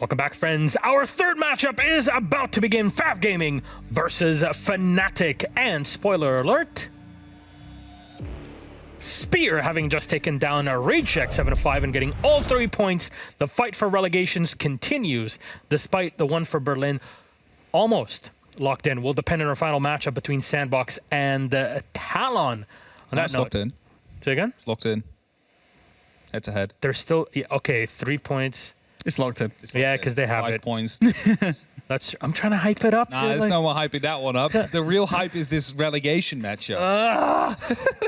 Welcome back, friends. Our third matchup is about to begin. FAV Gaming versus FNATIC. And spoiler alert, Spear having just taken down a Raid Check 7-5 and getting all 3 points. The fight for relegations continues, despite the one for Berlin almost locked in. Will depend on our final matchup between Sandbox and Talon. On that note, locked in. Say again? Locked in. Head to head. They're still, okay, 3 points. It's locked in. Yeah, because they have 5 it. points. I'm trying to hype it up. Nah, dude, there's like- no more hyping that one up. The real hype is this relegation matchup.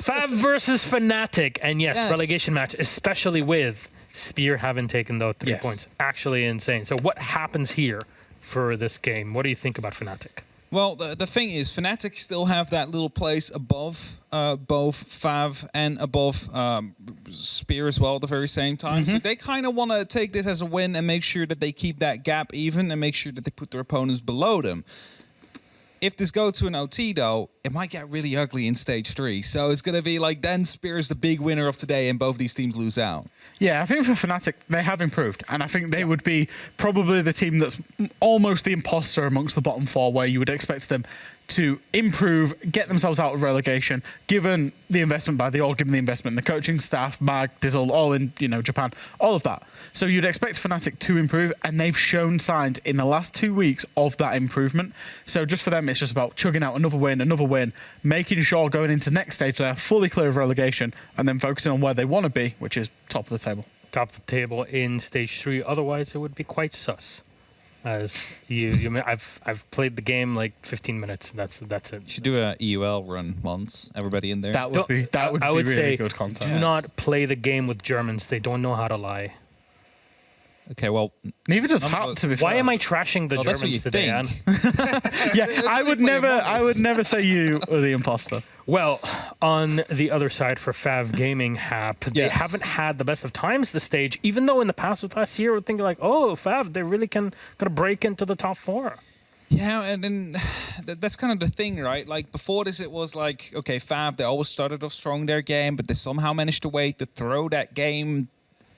FAV versus FNATIC, and yes, Yes. relegation match, especially with Spear having taken those 3 Yes. points. Actually insane. So what happens here for this game? What do you think about FNATIC? Well, the thing is, FNATIC still have that little place above both FAV and above Spear as well at the very same time. So they kind of want to take this as a win and make sure that they keep that gap even and make sure that they put their opponents below them. If this goes to an OT, though, it might get really ugly in stage 3. So it's going to be like, then Spear is the big winner of today and both these teams lose out. Yeah, I think for FNATIC, they have improved. And I think they would be probably the team that's almost the imposter amongst the bottom 4, where you would expect them to improve, get themselves out of relegation, given the investment by the org, given the investment in the coaching staff, Mag, Dizzle, all in, Japan, all of that. So you'd expect FNATIC to improve, and they've shown signs in the last 2 weeks of that improvement. So just for them, it's just about chugging out another win, making sure going into next stage they're fully clear of relegation, and then focusing on where they want to be, which is top of the table. Top of the table in stage 3. Otherwise, it would be quite sus. As I've played the game like 15 minutes. That's it. You should do a EUL run once. Everybody in there. That would be I would really say, good content. do not play the game with Germans. They don't know how to lie. Okay, well, Neither does Hap, to be fair. Why am I trashing the Well, that's what Germans you today, think. Anne? Yeah, I would never say you are the imposter. Well, on the other side for FAV Gaming, Hap, they Yes. haven't had the best of times this stage, even though in the past with last year, we're thinking like, oh, FAV, they really gonna break into the top 4. yeah, and then that's kind of the thing, right? Like before this, it was like, okay, FAV, they always started off strong their game, but they somehow managed to wait to throw that game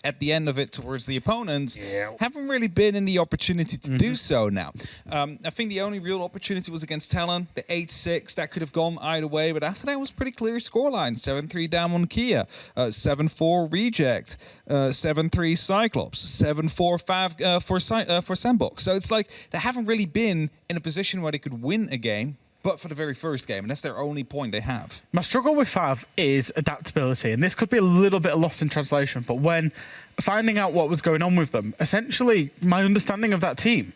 at the end of it towards the opponents. Yeah. Haven't really been in the opportunity to do so now. I think the only real opportunity was against Talon, the 8-6. That could have gone either way, but after that it was pretty clear scoreline. 7-3 down on Kia, 7-4 Reject, 7-3 Cyclops, 7-4 FAV for Sandbox. So it's like they haven't really been in a position where they could win a game, but for the very first game, and that's their only point they have. My struggle with FAV is adaptability, and this could be a little bit lost in translation, but when finding out what was going on with them, essentially my understanding of that team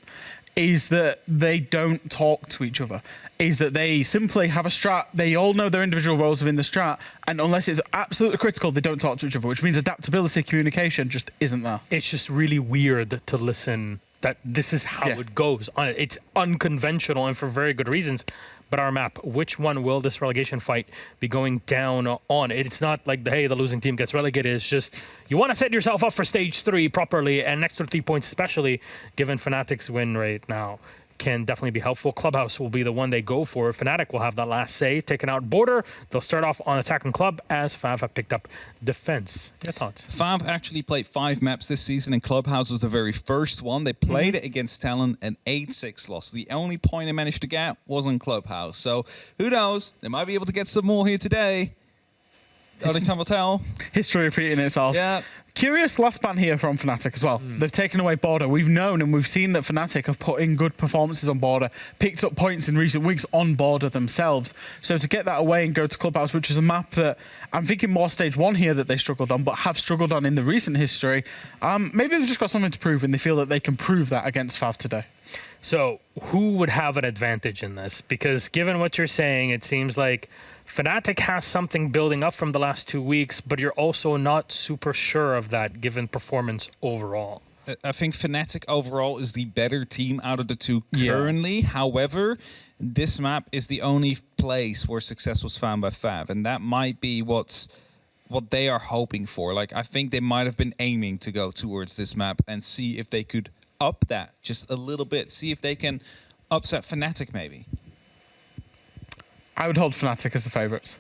is that they don't talk to each other, is that they simply have a strat, they all know their individual roles within the strat, and unless it's absolutely critical, they don't talk to each other, which means adaptability, communication just isn't there. It's just really weird to listen that this is how it goes. It's unconventional and for very good reasons. But our map, which one will this relegation fight be going down on? It's not like, hey, the losing team gets relegated. It's just you want to set yourself up for stage 3 properly, and an extra 3 points, especially given FNATIC's win rate now, can definitely be helpful. Clubhouse will be the one they go for. FNATIC will have that last say, taking out Border. They'll start off on attack and club as FAV have picked up defense. Your thoughts? FAV actually played 5 maps this season, and Clubhouse was the very first one. They played it against Talon, an 8-6 loss. The only point they managed to get was on Clubhouse. So who knows? They might be able to get some more here today. Only time will tell. History repeating itself. Yeah. Curious last ban here from FNATIC as well. They've taken away Border. We've known and we've seen that FNATIC have put in good performances on Border, picked up points in recent weeks on Border themselves. So to get that away and go to Clubhouse, which is a map that I'm thinking more stage 1 here that they struggled on, but have struggled on in the recent history, maybe they've just got something to prove and they feel that they can prove that against FAV today. So who would have an advantage in this? Because given what you're saying, it seems like FNATIC has something building up from the last 2 weeks, but you're also not super sure of that given performance overall. I think FNATIC overall is the better team out of the two currently. However, this map is the only place where success was found by FAV, and that might be what they are hoping for. Like, I think they might have been aiming to go towards this map and see if they could up that just a little bit, see if they can upset FNATIC maybe. I would hold FNATIC as the favourites.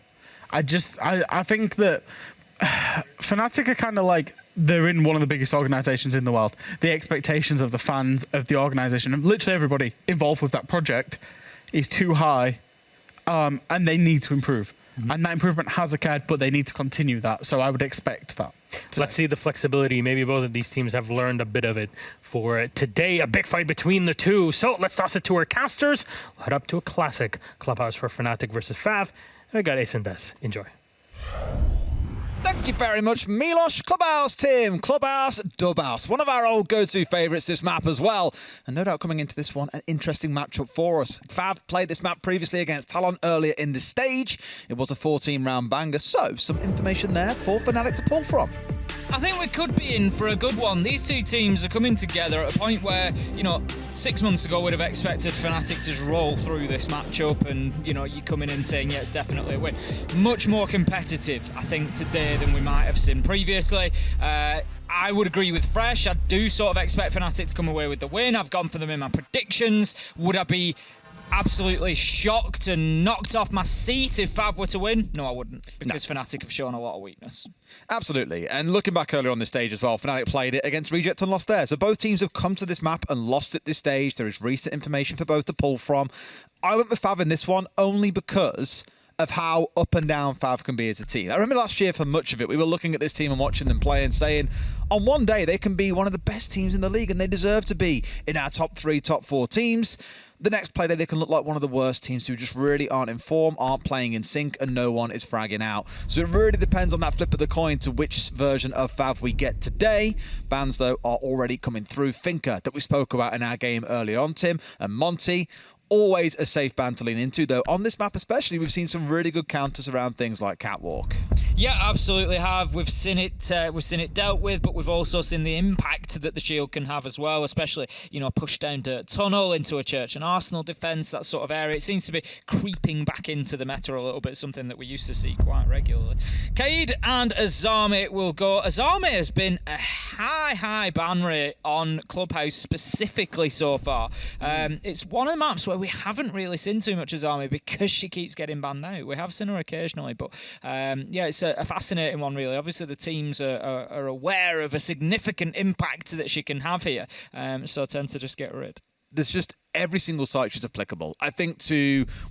I think that FNATIC are kind of like they're in one of the biggest organizations in the world. The expectations of the fans, of the organization, and literally everybody involved with that project is too high, and they need to improve. And that improvement has occurred, but they need to continue that. So I would expect that. Let's see the flexibility. Maybe both of these teams have learned a bit of it for today. A big fight between the two. So let's toss it to our casters. We'll head up to a classic Clubhouse for FNATIC versus FAV. We got Ace and Des. Enjoy. Thank you very much, Milos. Clubhouse, Tim. Clubhouse, Dubhouse. One of our old go-to favourites, this map as well. And no doubt coming into this one, an interesting matchup for us. FAV played this map previously against Talon earlier in the stage. It was a 14-round banger, so some information there for FNATIC to pull from. I think we could be in for a good one. These two teams are coming together at a point where, 6 months ago we'd have expected FNATIC to just roll through this matchup and, you coming in saying, yeah, it's definitely a win. Much more competitive, I think, today than we might have seen previously. I would agree with Fresh. I do sort of expect FNATIC to come away with the win. I've gone for them in my predictions. Would I be absolutely shocked and knocked off my seat if FAV were to win? No, I wouldn't, because FNATIC have shown a lot of weakness. Absolutely. And looking back earlier on this stage as well, FNATIC played it against Reject and lost there. So both teams have come to this map and lost at this stage. There is recent information for both to pull from. I went with FAV in this one only because of how up and down FAV can be as a team. I remember last year for much of it, we were looking at this team and watching them play and saying, on one day, they can be one of the best teams in the league and they deserve to be in our top 3, top 4 teams. The next play day, they can look like one of the worst teams who just really aren't in form, aren't playing in sync, and no one is fragging out. So it really depends on that flip of the coin to which version of FAV we get today. Bans, though, are already coming through. Finker, that we spoke about in our game earlier on, Tim, and Monty. Always a safe ban to lean into, though. On this map especially, we've seen some really good counters around things like Catwalk. Yeah, absolutely have. We've seen it dealt with, but we've also seen the impact that the shield can have as well, especially, push down to tunnel into a Church and Arsenal defence, that sort of area. It seems to be creeping back into the meta a little bit, something that we used to see quite regularly. Kaid and Azami will go. Azami has been a high ban rate on Clubhouse specifically so far. It's one of the maps where we haven't really seen too much Azami because she keeps getting banned out. We have seen her occasionally, but yeah, it's a fascinating one, really. Obviously, the teams are aware of a significant impact that she can have here, so tend to just get rid. There's just every single site she's applicable. I think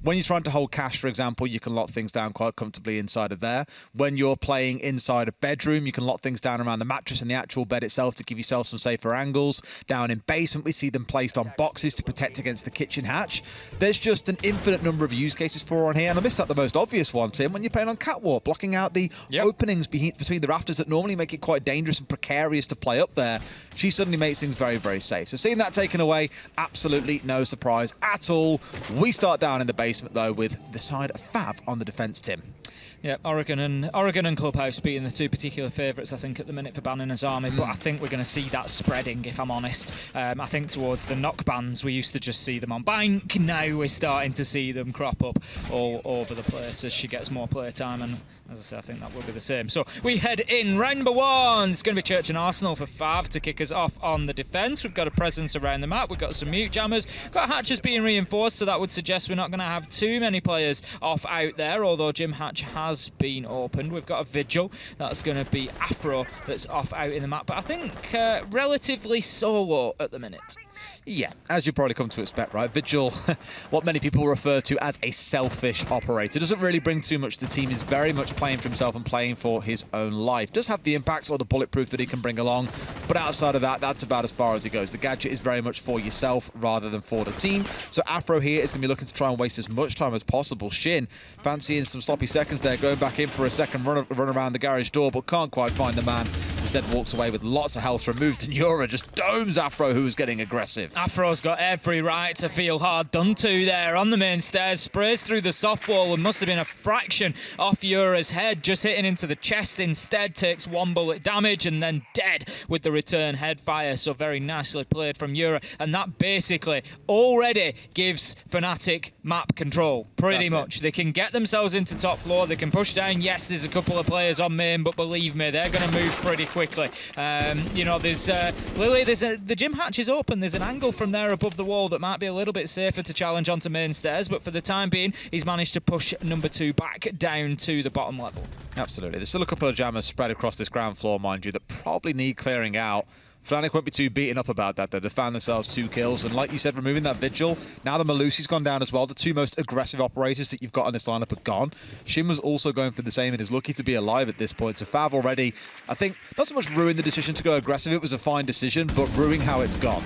when you're trying to hold cash, for example, you can lock things down quite comfortably inside of there. When you're playing inside a bedroom, you can lock things down around the mattress and the actual bed itself to give yourself some safer angles. Down in basement, we see them placed on boxes to protect against the kitchen hatch. There's just an infinite number of use cases for her on here, and I missed out the most obvious one, Tim, when you're playing on Catwalk, blocking out the openings between the rafters that normally make it quite dangerous and precarious to play up there. She suddenly makes things very, very safe. So seeing that taken away, absolutely no surprise at all. We start down in the basement, though, with the side of FAV on the defense, Tim. Yeah, Oregon and Clubhouse being the two particular favourites, I think, at the minute for banning Azami, but I think we're going to see that spreading, if I'm honest. I think towards the knock bans, we used to just see them on bank. Now we're starting to see them crop up all over the place as she gets more play time, and as I say, I think that will be the same. So we head in. Round number 1. It's going to be Church and Arsenal for FAV to kick us off on the defence. We've got a presence around the map. We've got some mute jammers. We've got hatches being reinforced, so that would suggest we're not going to have too many players off out there, although Gym Hatch has been opened. We've got a Vigil. That's going to be Afro that's off out in the map, but I think relatively solo at the minute. Yeah, as you probably come to expect, right? Vigil, what many people refer to as a selfish operator, doesn't really bring too much to the team. He's very much playing for himself and playing for his own life. Does have the impacts or the bulletproof that he can bring along, but outside of that, that's about as far as he goes. The gadget is very much for yourself rather than for the team. So Afro here is going to be looking to try and waste as much time as possible. Shin, fancying some sloppy seconds there, going back in for a second run around the garage door, but can't quite find the man. Instead walks away with lots of health removed, and Yura just domes Afro, who is getting aggressive. Afro's got every right to feel hard done to there on the main stairs. Sprays through the soft wall and must have been a fraction off Yura's head, just hitting into the chest instead. Takes 1 bullet damage and then dead with the return head fire. So very nicely played from Yura, and that basically already gives FNATIC map control. Pretty much. They can get themselves into top floor. They can push down. Yes, there's a couple of players on main, but believe me, they're going to move pretty quickly. There's Lily, the gym hatch is open. There's an angle from there above the wall that might be a little bit safer to challenge onto main stairs, but for the time being, he's managed to push number 2 back down to the bottom level. Absolutely. There's still a couple of jammers spread across this ground floor, mind you, that probably need clearing out. FNATIC won't be too beaten up about that. They found themselves 2 kills, and like you said, removing that Vigil, now the Malusi's gone down as well. The 2 most aggressive operators that you've got in this lineup are gone. Shin was also going for the same and is lucky to be alive at this point. So FAV already, I think, not so much ruined the decision to go aggressive, it was a fine decision, but ruining how it's gone.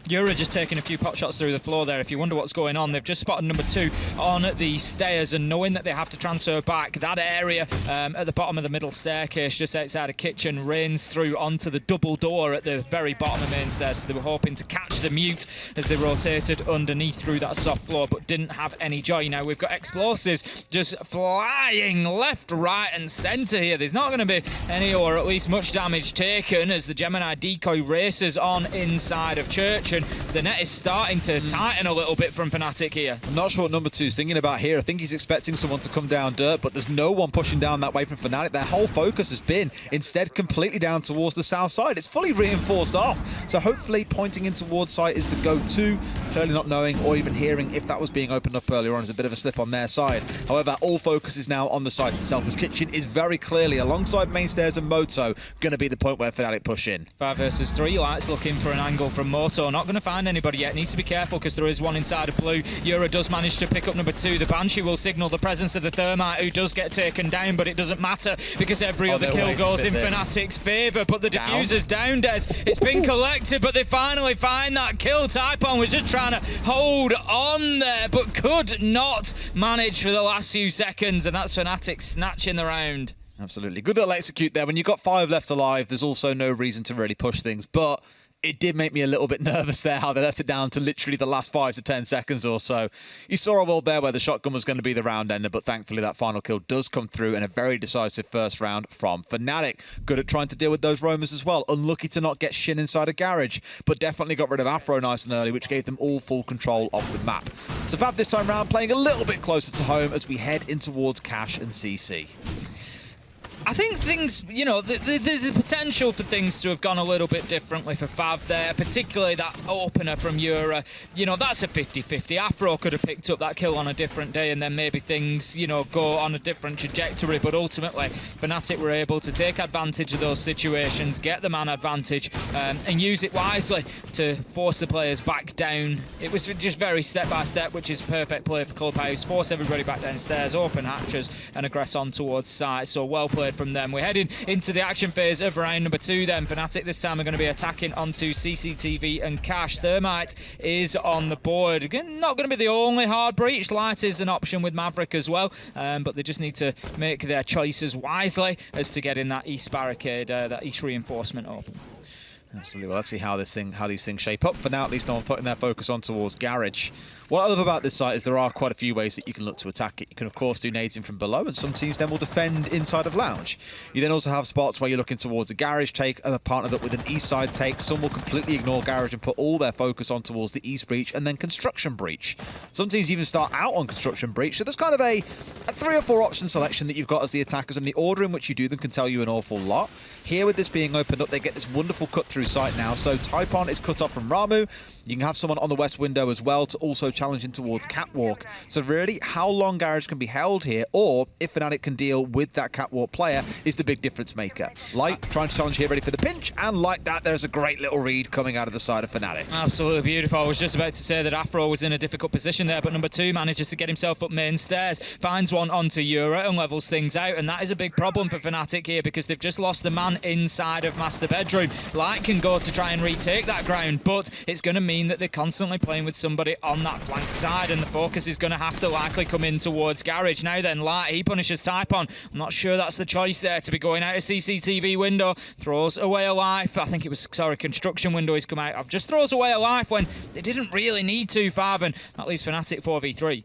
Yura just taking a few pot shots through the floor there. If you wonder what's going on, they've just spotted number 2 on the stairs, and knowing that they have to transfer back that area at the bottom of the middle staircase just outside of kitchen rains through onto the double door at the very bottom of main stairs. So they were hoping to catch the mute as they rotated underneath through that soft floor, but didn't have any joy. Now we've got explosives just flying left, right and centre here. There's not going to be any, or at least much damage taken, as the Gemini decoy races on inside of Church. And the net is starting to tighten a little bit from FNATIC here. I'm not sure what number 2's thinking about here. I think he's expecting someone to come down dirt, but there's no one pushing down that way from FNATIC. Their whole focus has been instead completely down towards the south side. It's fully reinforced off. So hopefully pointing in towards site is the go-to. Clearly not knowing or even hearing if that was being opened up earlier on is a bit of a slip on their side. However, all focus is now on the site itself, as kitchen is very clearly, alongside main stairs and Moto, going to be the point where FNATIC push in. 5 versus 3, Lights looking for an angle from Moto. Not going to find anybody yet. Needs to be careful because there is one inside of blue. Yura does manage to pick up number 2. The Banshee will signal the presence of the Thermite, who does get taken down, but it doesn't matter because every other kill goes in FNATIC's favour. But the diffuser's down, Des. It's been collected, but they finally find that kill. Typon was just trying to hold on there, but could not manage for the last few seconds, and that's FNATIC snatching the round. Absolutely. Good little execute there. When you've got 5 left alive, there's also no reason to really push things, but it did make me a little bit nervous there how they left it down to literally the last 5 to 10 seconds or so. You saw a world there where the shotgun was going to be the round ender, but thankfully that final kill does come through in a very decisive first round from FNATIC. Good at trying to deal with those roamers as well. Unlucky to not get Shin inside a garage, but definitely got rid of Afro nice and early, which gave them all full control of the map. So FAV this time round playing a little bit closer to home as we head in towards Cash and CC. I think things, there's a potential for things to have gone a little bit differently for FAV there, particularly that opener from Yura. That's a 50-50. Afro could have picked up that kill on a different day and then maybe things, go on a different trajectory, but ultimately FNATIC were able to take advantage of those situations, get the man advantage, and use it wisely to force the players back down. It was just very step-by-step, which is perfect play for Clubhouse. Force everybody back downstairs, open hatches, and aggress on towards site. So well played from them. We're heading into the action phase of round number 2 then. FNATIC this time are going to be attacking onto CCTV and Cash. Thermite is on the board. Again, not going to be the only hard breach. Light is an option with Maverick as well, but they just need to make their choices wisely as to getting that east barricade, that east reinforcement open. Absolutely. Well, let's see how these things shape up. For now, at least no one putting their focus on towards Garage. What I love about this site is there are quite a few ways that you can look to attack it. You can, of course, do nades in from below, and some teams then will defend inside of Lounge. You then also have spots where you're looking towards a Garage take and partner that with an east side take. Some will completely ignore Garage and put all their focus on towards the east breach and then construction breach. Some teams even start out on construction breach. So there's kind of a 3 or 4 option selection that you've got as the attackers, and the order in which you do them can tell you an awful lot. Here, with this being opened up, they get this wonderful cut through site now. So Typon is cut off from Ramu. You can have someone on the west window as well to also challenge in towards Catwalk. So really, how long Garage can be held here, or if FNATIC can deal with that Catwalk player, is the big difference maker. Light trying to challenge here, ready for the pinch, and like that, there's a great little read coming out of the side of FNATIC. Absolutely beautiful. I was just about to say that Afro was in a difficult position there, but number 2 manages to get himself up main stairs, finds one onto Yura and levels things out, and that is a big problem for FNATIC here because they've just lost the man inside of Master Bedroom. Light can go to try and retake that ground, but it's going to mean that they're constantly playing with somebody on that flank side, and the focus is going to have to likely come in towards Garage. Now then, Light, he punishes Typon. I'm not sure that's the choice there to be going out of CCTV window. Throws away a life. I think it was, construction window he's come out of. Just throws away a life when they didn't really need to, FAV, and that leaves FNATIC 4v3.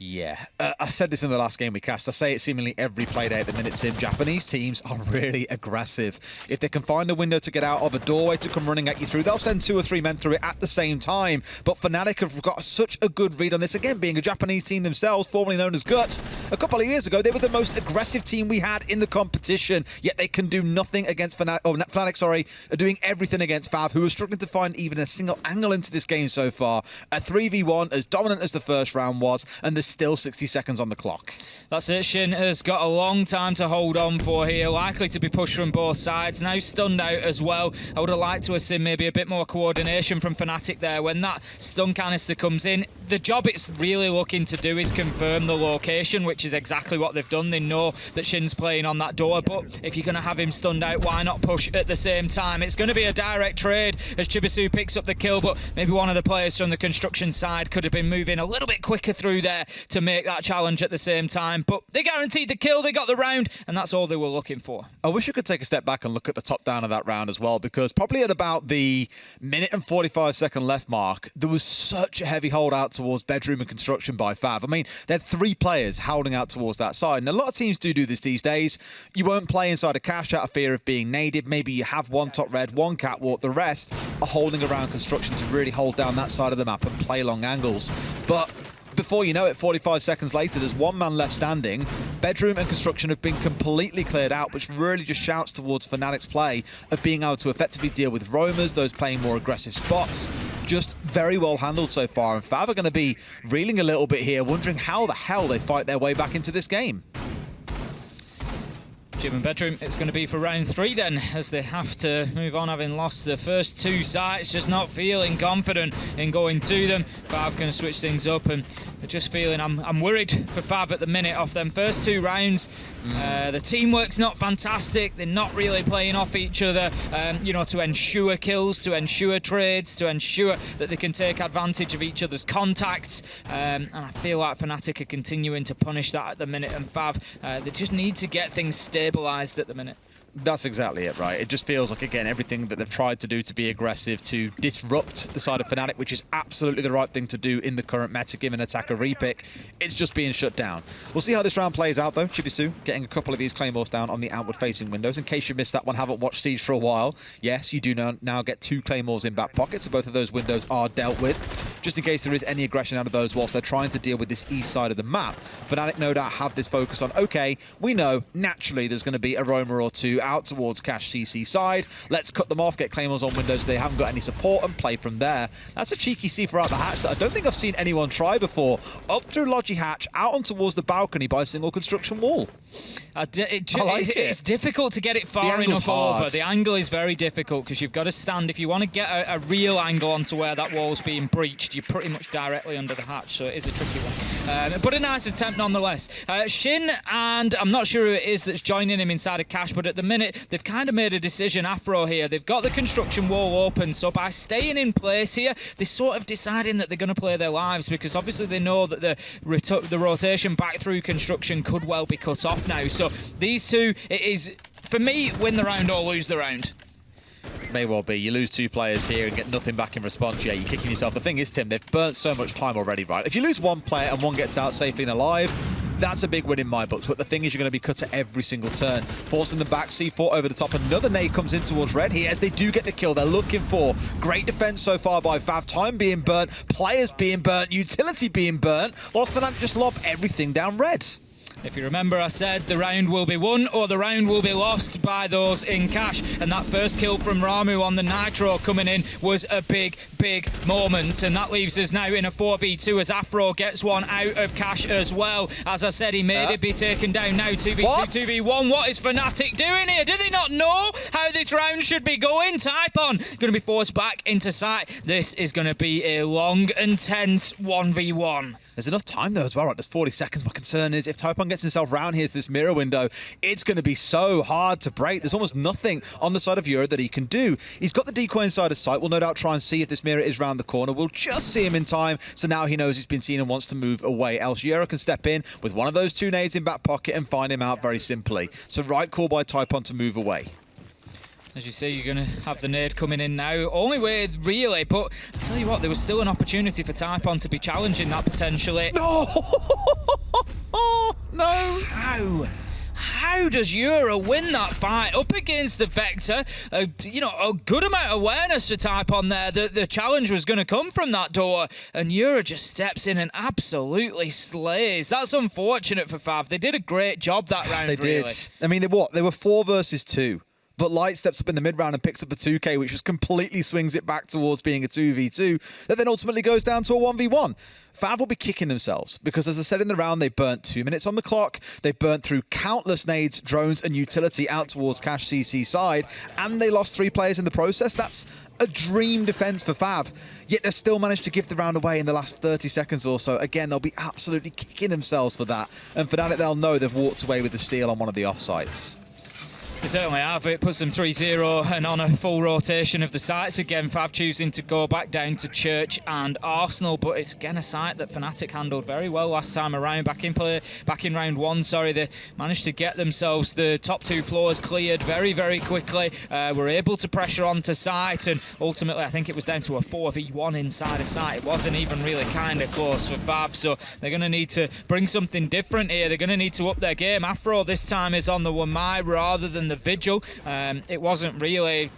Yeah, I said this in the last game we cast. I say it seemingly every Playday at the minute, Tim. Japanese teams are really aggressive. If they can find a window to get out of, a doorway to come running at you through, they'll send 2 or 3 men through it at the same time. But FNATIC have got such a good read on this. Again, being a Japanese team themselves, formerly known as Guts, a couple of years ago, they were the most aggressive team we had in the competition, yet they can do nothing against FNATIC, are doing everything against FAV, who are struggling to find even a single angle into this game so far. A 3v1, as dominant as the first round was, and there's still 60 seconds on the clock. That's it. Shin has got a long time to hold on for here. Likely to be pushed from both sides. Now stunned out as well. I would have liked to have seen maybe a bit more coordination from FNATIC there. When that stun canister comes in, the job it's really looking to do is confirm the location, which is exactly what they've done. They know that Shin's playing on that door, but if you're going to have him stunned out, why not push at the same time? It's going to be a direct trade as Chibisu picks up the kill, but maybe one of the players from the construction side could have been moving a little bit quicker through there to make that challenge at the same time. But they guaranteed the kill, they got the round, and that's all they were looking for. I wish we could take a step back and look at the top down of that round as well, because probably at about the minute and 45-second left mark, there was such a heavy hold out towards bedroom and construction by FAV. I mean, they had 3 players holding out towards that side, and a lot of teams do this these days. You won't play inside a cache out of fear of being naded. Maybe you have 1 top red, 1 catwalk, the rest are holding around construction to really hold down that side of the map and play long angles. But before you know it, 45 seconds later, there's 1 man left standing. Bedroom and construction have been completely cleared out, which really just shouts towards FNATIC's play of being able to effectively deal with roamers, those playing more aggressive spots. Just very well handled so far, and FAV are going to be reeling a little bit here, wondering how the hell they fight their way back into this game. Gym and Bedroom, it's going to be for round 3 then, as they have to move on, having lost the first 2 sites, just not feeling confident in going to them. FAV can switch things up, and they're just feeling, I'm worried for FAV at the minute off them first 2 rounds. The teamwork's not fantastic. They're not really playing off each other, you know, to ensure kills, to ensure trades, to ensure that they can take advantage of each other's contacts. And I feel like FNATIC are continuing to punish that at the minute, and FAV, they just need to get things stabilised at the minute. That's exactly it, right? It just feels like, again, everything that they've tried to do to be aggressive, to disrupt the side of FNATIC, which is absolutely the right thing to do in the current meta, given attacker repick, it's just being shut down. We'll see how this round plays out, though. Chibisu getting a couple of these claymores down on the outward-facing windows. In case you missed that one, haven't watched Siege for a while, yes, you do now get 2 claymores in back pocket, so both of those windows are dealt with, just in case there is any aggression out of those whilst they're trying to deal with this east side of the map. FNATIC no doubt have this focus on, okay, we know naturally there's going to be a roamer or 2 out towards Cash CC side. Let's cut them off, get claymores on windows so they haven't got any support, and play from there. That's a cheeky C4 out the hatch that I don't think I've seen anyone try before. Up through Logi hatch, out on towards the balcony by a single construction wall. It's difficult to get it far enough over. The angle is very difficult because you've got to stand. If you want to get a real angle onto where that wall's being breached, you're pretty much directly under the hatch, so it is a tricky one. But a nice attempt nonetheless. Shin, and I'm not sure who it is that's joining him inside of Cash, but at the minute, they've kind of made a decision, Afro here. They've got the construction wall open, so by staying in place here, they're sort of deciding that they're going to play their lives, because obviously they know that the rotation back through construction could well be cut off now. So these 2, it is, for me, win the round or lose the round. May well be. You lose 2 players here and get nothing back in response. Yeah, you're kicking yourself. The thing is, Tim, they've burnt so much time already, right? If you lose 1 player and 1 gets out safely and alive, that's a big win in my books. But the thing is, you're going to be cut at every single turn. Forcing them back, C4 over the top. Another nade comes in towards Red here as they do get the kill they're looking for. Great defense so far by FAV. Time being burnt, players being burnt, utility being burnt, whilst FNATIC just lob everything down Red. If you remember, I said the round will be won or the round will be lost by those in Cash. And that first kill from Ramu on the Nitro coming in was a big moment. And that leaves us now in a 4v2 as Afro gets one out of Cash as well. As I said, he made it be taken down now. 2v2, What? 2v1. What is FNATIC doing here? Do they not know how this round should be going? Typon going to be forced back into sight. This is going to be a long and tense 1v1. There's enough time though as well, right? There's 40 seconds. My concern is if Typon gets himself round here to this mirror window, it's going to be so hard to break. There's almost nothing on the side of Euro that he can do. He's got the decoy inside of sight. We'll no doubt try and see if this mirror is round the corner. We'll just see him in time. So now he knows he's been seen and wants to move away. Else Euro can step in with one of those 2 nades in back pocket and find him out very simply. So right call by Typon to move away. As you say, you're going to have the nade coming in now. Only way, really, but I tell you what, there was still an opportunity for Typon to be challenging that potentially. No! No! How does Euro win that fight up against the Vector? A good amount of awareness for Typon there. The challenge was going to come from that door, and Euro just steps in and absolutely slays. That's unfortunate for FAV. They did a great job that round, They really. did. I mean, they were 4 versus 2. But Light steps up in the mid-round and picks up a 2K, which just completely swings it back towards being a 2v2, that then ultimately goes down to a 1v1. FAV will be kicking themselves because, as I said in the round, they burnt 2 minutes on the clock. They burnt through countless nades, drones, and utility out towards Cash CC side, and they lost 3 players in the process. That's a dream defense for FAV, yet they still managed to give the round away in the last 30 seconds or so. Again, they'll be absolutely kicking themselves for that, and for that, they'll know they've walked away with the steal on one of the offsites. They certainly have. It puts them 3-0 and on a full rotation of the sites again. FAV choosing to go back down to Church and Arsenal, but it's again a site that FNATIC handled very well last time around. Back in round 1, they managed to get themselves the top 2 floors cleared very, very quickly. Were able to pressure onto site, and ultimately I think it was down to a 4v1 inside a site. It wasn't even really kind of close for FAV, so they're going to need to bring something different here. They're going to need to up their game. Afro this time is on the Wamai rather than the Vigil. It wasn't really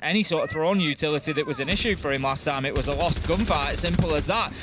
any sort of thrown utility that was an issue for him last time. It was a lost gunfight, simple as that.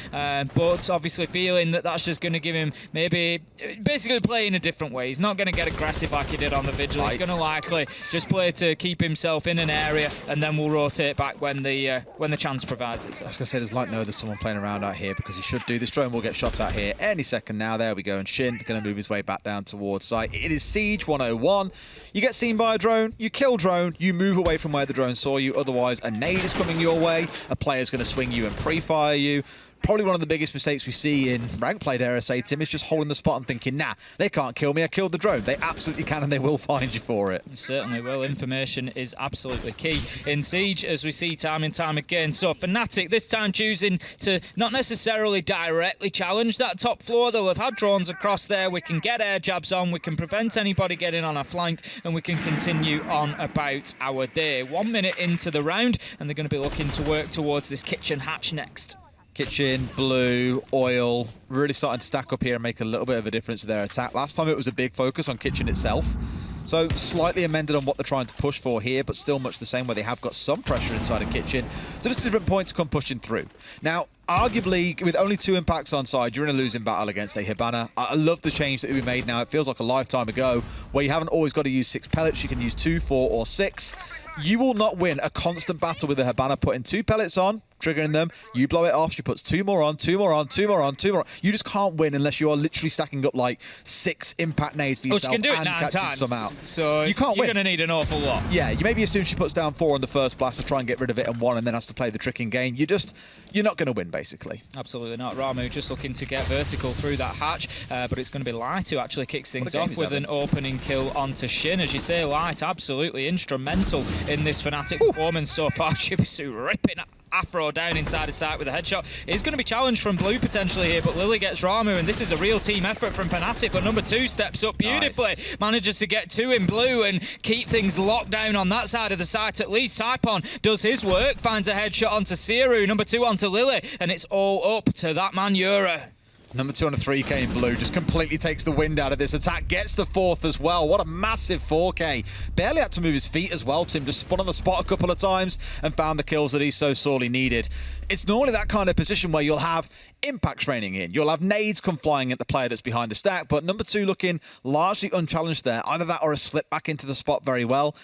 But obviously feeling that that's just going to give him maybe basically play in a different way. He's not going to get aggressive like he did on the Vigil. Right. He's going to likely just play to keep himself in an area, and then we'll rotate back when the chance provides itself. I was going to say, does Light know there's someone playing around out here, because he should do. This drone will get shot out here any second now. There we go, and Shin going to move his way back down towards site. It is Siege 101. You get seen by a drone, you kill drone, you move away from where the drone saw you. Otherwise, a nade is coming your way, a player's going to swing you and pre-fire you. Probably one of the biggest mistakes we see in rank play, dare I say, Tim, is just holding the spot and thinking, nah, they can't kill me, I killed the drone. They absolutely can, and they will find you for it. Certainly will. Information is absolutely key in Siege, as we see time and time again. So FNATIC this time choosing to not necessarily directly challenge that top floor. They'll have had drones across there. We can get air jabs on, we can prevent anybody getting on our flank, and we can continue on about our day. 1 minute into the round, and they're going to be looking to work towards this kitchen hatch next. Kitchen, blue, oil, really starting to stack up here and make a little bit of a difference to their attack. Last time it was a big focus on Kitchen itself. So slightly amended on what they're trying to push for here, but still much the same, where they have got some pressure inside of Kitchen. So just a different point to come pushing through. Now, arguably, with only 2 impacts on side, you're in a losing battle against a Hibana. I love the change that we made now. It feels like a lifetime ago, where you haven't always got to use 6 pellets. You can use 2, 4, or 6. You will not win a constant battle with a Hibana putting 2 pellets on, triggering them, you blow it off, she puts 2 more on, 2 more on, 2 more on, 2 more on. You just can't win unless you are literally stacking up like 6 impact nades for yourself, you can do it and 9 catching times, some out. So you can't you're win. going to need an awful lot. Yeah, you maybe assume she puts down 4 on the first blast to try and get rid of it, and 1, and then has to play the tricking game. You're not going to win, basically. Absolutely not. Ramu just looking to get vertical through that hatch, but it's going to be Light who actually kicks things off with an opening kill onto Shin. As you say, Light absolutely instrumental in this FNATIC performance so far. Chibisu ripping Afro down inside the site with a headshot. He's going to be challenged from blue potentially here, but Lily gets Ramu, and this is a real team effort from FNATIC, but number 2 steps up beautifully. Nice. Manages to get 2 in blue and keep things locked down on that side of the site at least. Typon does his work, finds a headshot onto Siru, number 2 onto Lily, and it's all up to that man Yura. Number 2 on a 3K in blue just completely takes the wind out of this attack. Gets the 4th as well. What a massive 4K. Barely had to move his feet as well. Tim just spun on the spot a couple of times and found the kills that he so sorely needed. It's normally that kind of position where you'll have impacts raining in. You'll have nades come flying at the player that's behind the stack, but number 2 looking largely unchallenged there. Either that or a slip back into the spot very well.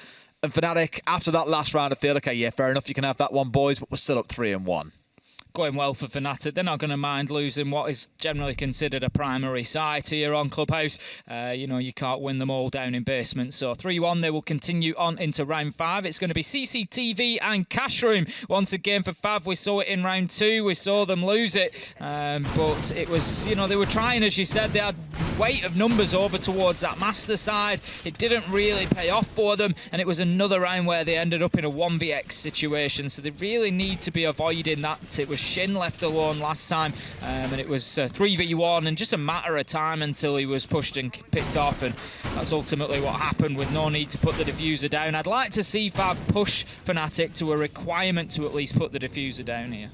And FNATIC, after that last round, I feel, okay, yeah, fair enough, you can have that one, boys, but we're still up 3-1. Going well for FNATIC. They're not going to mind losing what is generally considered a primary site here on Clubhouse. You can't win them all down in basement. So 3-1, they will continue on into round 5. It's going to be CCTV and Cash Room once again for FAV. We saw it in round 2. We saw them lose it. But it was, they were trying, as you said, they had weight of numbers over towards that master side. It didn't really pay off for them. And it was another round where they ended up in a 1vx situation. So they really need to be avoiding that. It was Shin left alone last time, and it was 3v1 and just a matter of time until he was pushed and picked off, and that's ultimately what happened with no need to put the diffuser down. I'd like to see FAV push FNATIC to a requirement to at least put the diffuser down here.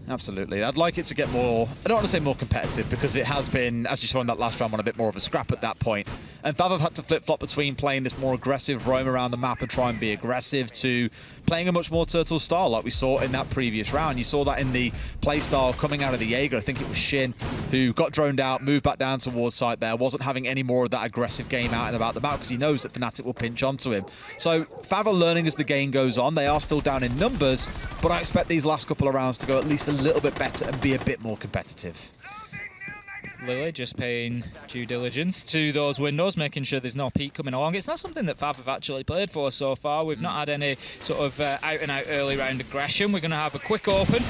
Absolutely. I'd like it to get more, I don't want to say more competitive, because it has been, as you saw in that last round, a bit more of a scrap at that point. And FAV have had to flip-flop between playing this more aggressive roam around the map and try and be aggressive to playing a much more Turtle style like we saw in that previous round. You saw that in the play style coming out of the Jaeger. I think it was Shin who got droned out, moved back down towards site there, wasn't having any more of that aggressive game out and about the map because he knows that FNATIC will pinch onto him. So FAV are learning as the game goes on. They are still down in numbers, but I expect these last couple of rounds to go at least a little bit better and be a bit more competitive. Lily just paying due diligence to those windows, making sure there's no peek coming along. It's not something that FAV have actually played for so far. We've not had any sort of out-and-out early round aggression. We're going to have a quick open.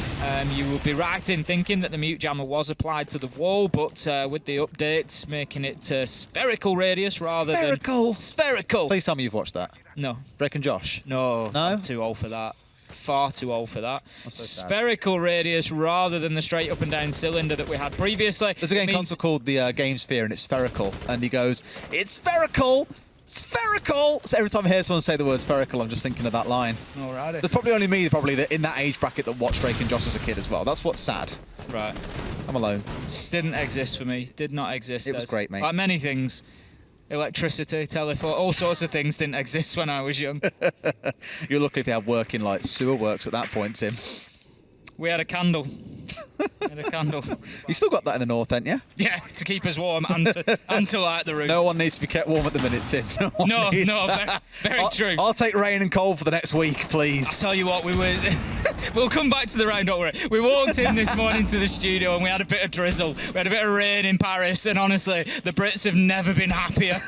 You will be right in thinking that the mute jammer was applied to the wall, but with the update, making it spherical radius rather than... Spherical! Please tell me you've watched that. No. Drake and Josh? No. No? I'm too old for that. Far too old for that. So spherical radius rather than the straight up and down cylinder that we had previously. There's a game console called the Game Sphere, and it's spherical. And he goes, "It's spherical! Spherical!" So every time I hear someone say the word spherical, I'm just thinking of that line. Alrighty. There's probably only me, that in that age bracket that watched Drake and Josh as a kid as well. That's what's sad. Right. I'm alone. Didn't exist for me. Did not exist. It was great, mate. Like many things. Electricity, telephone, all sorts of things didn't exist when I was young. You're lucky if you had work in like sewer works at that point, Tim. We had a candle. You still got that in the north, ain't you? Yeah, to keep us warm and to light the room. No one needs to be kept warm at the minute, Tim. No, very true. I'll take rain and cold for the next week, please. I'll tell you what, we'll come back to the round, don't worry. We walked in this morning to the studio and we had a bit of drizzle. We had a bit of rain in Paris, and honestly, the Brits have never been happier.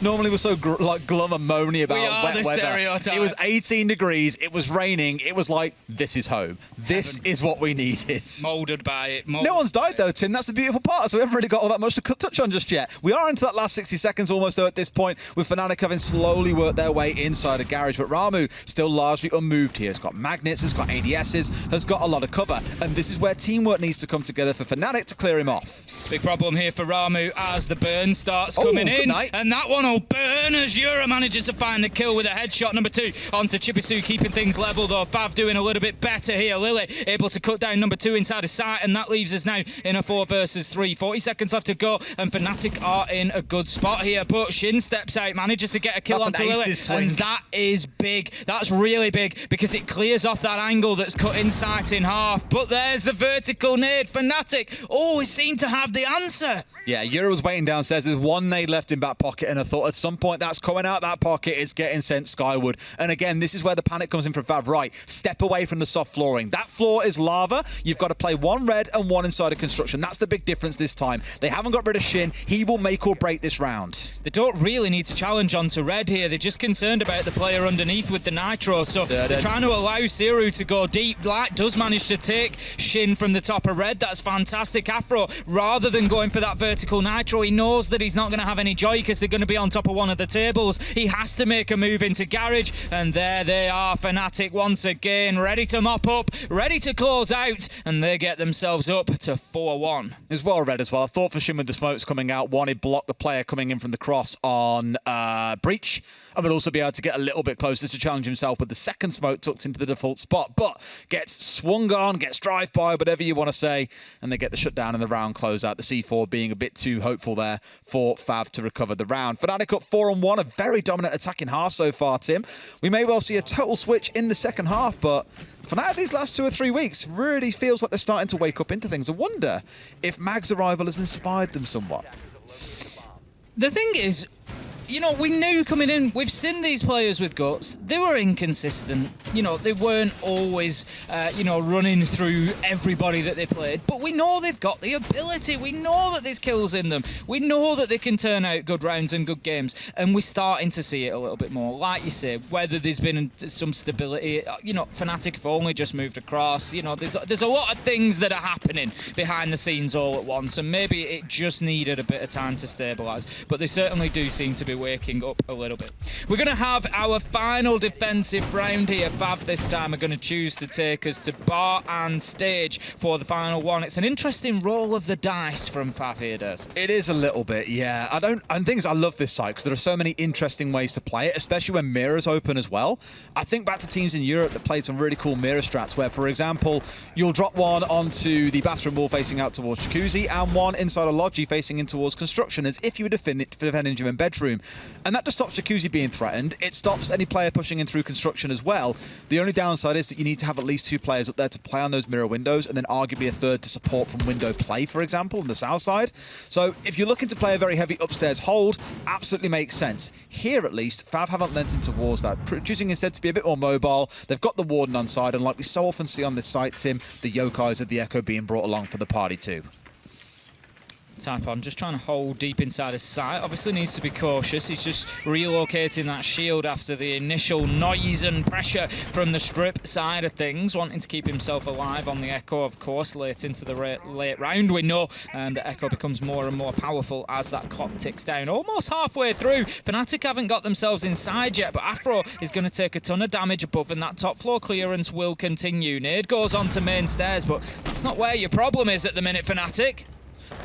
Normally we're so glum and moany about wet weather. Stereotype. It was 18 degrees, it was raining, it was like, this is home. This is what we needed. Moulded by it. No one's died though, Tim. That's the beautiful part. So we haven't really got all that much to touch on just yet. We are into that last 60 seconds almost though at this point, with FNATIC having slowly worked their way inside a garage. But Ramu still largely unmoved here. Has got magnets, has got ADSs, has got a lot of cover. And this is where teamwork needs to come together for FNATIC to clear him off. Big problem here for Ramu as the burn starts coming in. Night. And that one will burn as Yura manages to find the kill with a headshot. Number 2 onto Chibisu, keeping things level though. FAV doing a little bit better here. Lily able to cut down number 2 inside of sight, and that leaves us now in a 4 versus 3. 40 seconds left to go, and FNATIC are in a good spot here. But Shin steps out, manages to get a kill onto Lily, and that is big. That's really big because it clears off that angle that's cut in sight in half. But there's the vertical nade. FNATIC always seem to have the answer. Yeah, Yura was waiting downstairs. There's one nade left in back pocket, and I thought at some point that's coming out that pocket. It's getting sent skyward. And again, this is where the panic comes in from FAV. Right, step away from the soft flooring. That floor is lava. You've got to play 1 red and 1 inside of construction. That's the big difference this time. They haven't got rid of Shin. He will make or break this round. They don't really need to challenge onto red here. They're just concerned about the player underneath with the nitro. So they're trying to allow Siru to go deep. Light does manage to take Shin from the top of red. That's fantastic. Afro, rather than going for that vertical nitro, he knows that he's not going to have any joy because they're going to be on top of one of the tables. He has to make a move into garage, and there they are. FNATIC once again ready to mop up, ready to close out, and they get themselves up to 4-1. It was well read as well. I thought for Shin with the smokes coming out, one, he'd block the player coming in from the cross on Breach, and would also be able to get a little bit closer to challenge himself with the second smoke tucked into the default spot, but gets swung on, gets drive by, whatever you want to say, and they get the shutdown and the round close out. The C4 being a bit too hopeful there for FAV to recover the round. FNATIC up 4-1, a very dominant attacking half so far, Tim. We may well see a total switch in the second half, but FNATIC these last 2 or 3 weeks really feels like they're starting to wake up into things. I wonder if Mag's arrival has inspired them somewhat. The thing is, you know, we knew coming in, we've seen these players with guts. They were inconsistent. You know, they weren't always, running through everybody that they played. But we know they've got the ability. We know that there's kills in them. We know that they can turn out good rounds and good games. And we're starting to see it a little bit more. Like you say, whether there's been some stability, FNATIC have only just moved across. You know, there's a lot of things that are happening behind the scenes all at once. And maybe it just needed a bit of time to stabilise. But they certainly do seem to be waking up a little bit. We're going to have our final defensive round here. FAV this time are going to choose to take us to bar and stage for the final one. It's an interesting roll of the dice from FAV here, Des. It is a little bit, yeah. I love this site because there are so many interesting ways to play it, especially when mirrors open as well. I think back to teams in Europe that played some really cool mirror strats where, for example, you'll drop one onto the bathroom wall facing out towards Jacuzzi and one inside a lodgy facing in towards construction, as if you were defending gym and bedroom. And that just stops Jacuzzi being threatened. It stops any player pushing in through construction as well. The only downside is that you need to have at least 2 players up there to play on those mirror windows, and then arguably a third to support from window play, for example, on the south side. So if you're looking to play a very heavy upstairs hold, absolutely makes sense. Here, at least, FAV haven't lent in towards that, choosing instead to be a bit more mobile. They've got the Warden on side, and like we so often see on this site, Tim, the Yokais of the Echo being brought along for the party too. Typon just trying to hold deep inside his sight. Obviously needs to be cautious. He's just relocating that shield after the initial noise and pressure from the strip side of things, wanting to keep himself alive on the Echo, of course, late into the late round. We know the Echo becomes more and more powerful as that clock ticks down. Almost halfway through. FNATIC haven't got themselves inside yet, but Afro is going to take a ton of damage above, and that top floor clearance will continue. Nade goes on to main stairs, but that's not where your problem is at the minute, FNATIC.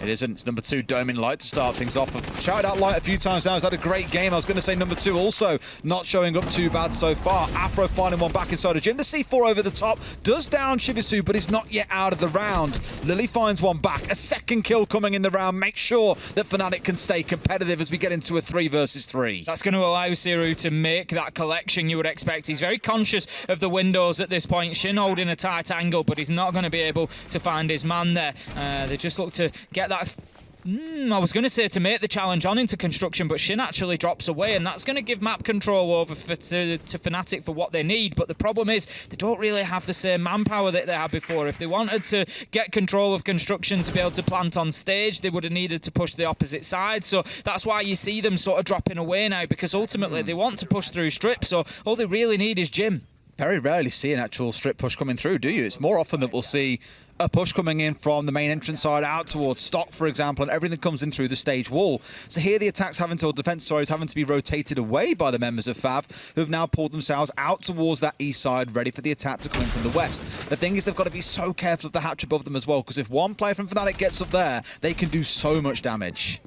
It isn't. It's number 2, Doming Light, to start things off. I've shouted out Light a few times now. He's had a great game. I was going to say number 2 also not showing up too bad so far. Afro finding one back inside the gym. The C4 over the top does down Shibisu, but he's not yet out of the round. Lily finds one back. A second kill coming in the round. Make sure that FNATIC can stay competitive as we get into a 3 versus 3. That's going to allow Siru to make that collection you would expect. He's very conscious of the windows at this point. Shin holding a tight angle, but he's not going to be able to find his man there. They just look to get that... I was going to say to make the challenge on into construction, but Shin actually drops away, and that's going to give map control over to FNATIC for what they need. But the problem is they don't really have the same manpower that they had before. If they wanted to get control of construction to be able to plant on stage, they would have needed to push the opposite side. So that's why you see them sort of dropping away now, because ultimately they want to push through strip. So all they really need is Jim. Very rarely see an actual strip push coming through, do you? It's more often that we'll see a push coming in from the main entrance side out towards stock, for example, and everything comes in through the stage wall. So here the attacks having to, or defense, sorry, is having to be rotated away by the members of FAV, who have now pulled themselves out towards that east side, ready for the attack to come in from the west. The thing is, they've got to be so careful of the hatch above them as well, because if one player from FNATIC gets up there, they can do so much damage.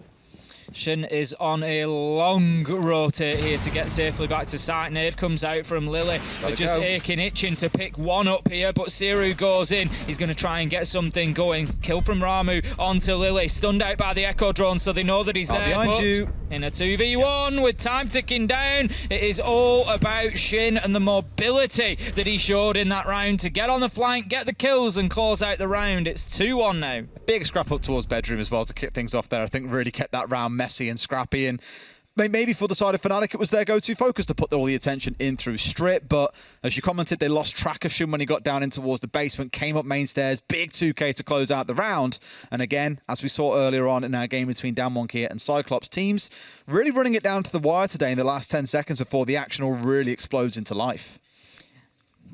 Shin is on a long rotate here to get safely back to site. Nade comes out from Lily. They're just aching, itching to pick one up here, but Siru goes in. He's going to try and get something going. Kill from Ramu onto Lily. Stunned out by the Echo drone, so they know that he's there. Behind you. In a 2v1 with time ticking down, it is all about Shin and the mobility that he showed in that round to get on the flank, get the kills and close out the round. It's 2-1 now. Big scrap up towards bedroom as well to kick things off there. I think really kept that round messy and scrappy, and maybe for the side of FNATIC it was their go-to focus to put all the attention in through strip, but as you commented, they lost track of Shin when he got down in towards the basement, came up main stairs, big 2k to close out the round. And again, as we saw earlier on in our game between Damwon and Cyclops, teams really running it down to the wire today in the last 10 seconds before the action all really explodes into life.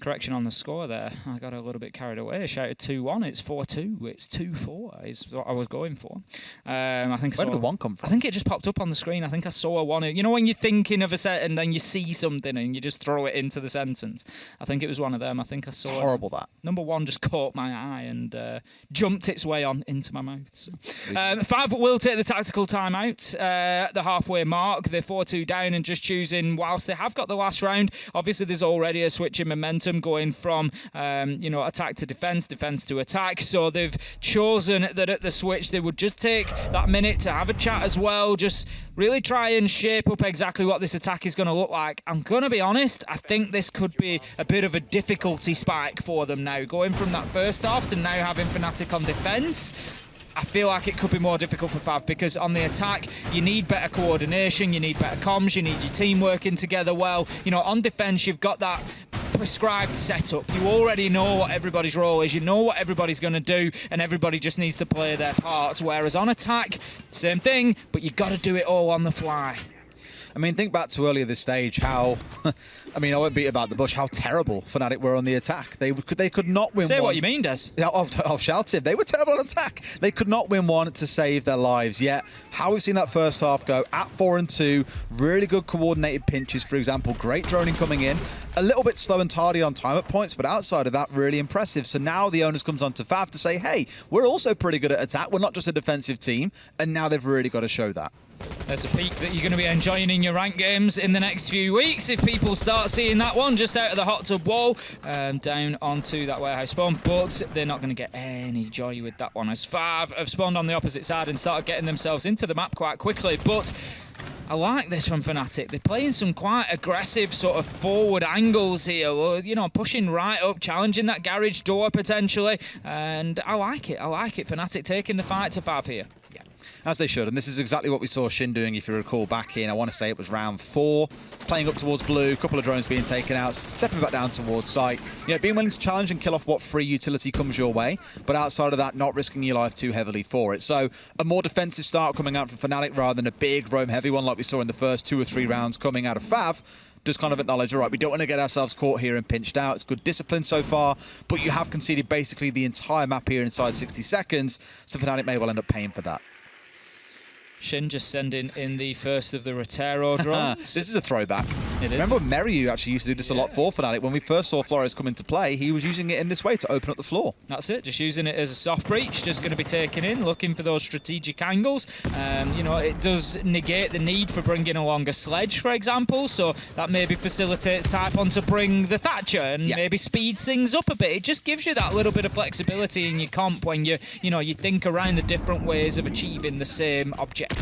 Correction on the score there. I got a little bit carried away. I shouted 2-1. It's 4-2. It's 2-4 is what I was going for. I think Where did the 1 come from? I think it just popped up on the screen. I think I saw a 1. You know when you're thinking of a set and then you see something and you just throw it into the sentence? I think it was one of them. I think I saw it's horrible that. Number 1 just caught my eye and jumped its way on into my mouth. So. FAV will take the tactical timeout at the halfway mark. They're 4-2 down and just choosing, whilst they have got the last round, obviously there's already a switch in momentum going from attack to defense to attack, so they've chosen that at the switch they would just take that minute to have a chat as well, just really try and shape up exactly what this attack is going to look like. I'm going to be honest, I think this could be a bit of a difficulty spike for them now, going from that first half to now having FNATIC on defense. I feel like it could be more difficult for FAV, because on the attack, you need better coordination, you need better comms, you need your team working together well. You know, on defense, you've got that prescribed setup. You already know what everybody's role is, you know what everybody's going to do, and everybody just needs to play their part. Whereas on attack, same thing, but you've got to do it all on the fly. I mean, think back to earlier this stage, how, I mean, I won't beat about the bush, how terrible FNATIC were on the attack. They could not win Say one. what you mean, Des. Yeah, I'll shout it. They were terrible on attack. They could not win one to save their lives. Yet, how we've seen that first half go at 4-2, really good coordinated pinches, for example, great droning coming in, a little bit slow and tardy on time at points, but outside of that, really impressive. So now the onus comes on to FAV to say, hey, we're also pretty good at attack. We're not just a defensive team, and now they've really got to show that. There's a peak that you're going to be enjoying in your ranked games in the next few weeks if people start seeing that one just out of the hot tub wall down onto that warehouse spawn, but they're not going to get any joy with that one as FAV have spawned on the opposite side and started getting themselves into the map quite quickly. But I like this from FNATIC. They're playing some quite aggressive sort of forward angles here, you know, pushing right up, challenging that garage door potentially, and I like it. I like it. FNATIC taking the fight to FAV here. Yeah, as they should, and this is exactly what we saw Shin doing, if you recall, back in, I want to say it was round 4, playing up towards blue, a couple of drones being taken out, stepping back down towards site, you know, being willing to challenge and kill off what free utility comes your way, but outside of that, not risking your life too heavily for it. So a more defensive start coming out from FNATIC rather than a big roam heavy one like we saw in the first 2 or 3 rounds coming out of FAV. Just kind of acknowledge, all right, we don't want to get ourselves caught here and pinched out. It's good discipline so far, but you have conceded basically the entire map here inside 60 seconds, so FNATIC may well end up paying for that. Shin just sending in the first of the Rotero drones. This is a throwback. It is. Remember when Meryu actually used to do this a lot for FNATIC? When we first saw Flores come into play, he was using it in this way to open up the floor. That's it, just using it as a soft breach, just going to be taken in, looking for those strategic angles. You know, it does negate the need for bringing along a sledge, for example, so that maybe facilitates Typon to bring the Thatcher and maybe speeds things up a bit. It just gives you that little bit of flexibility in your comp when you think around the different ways of achieving the same objective.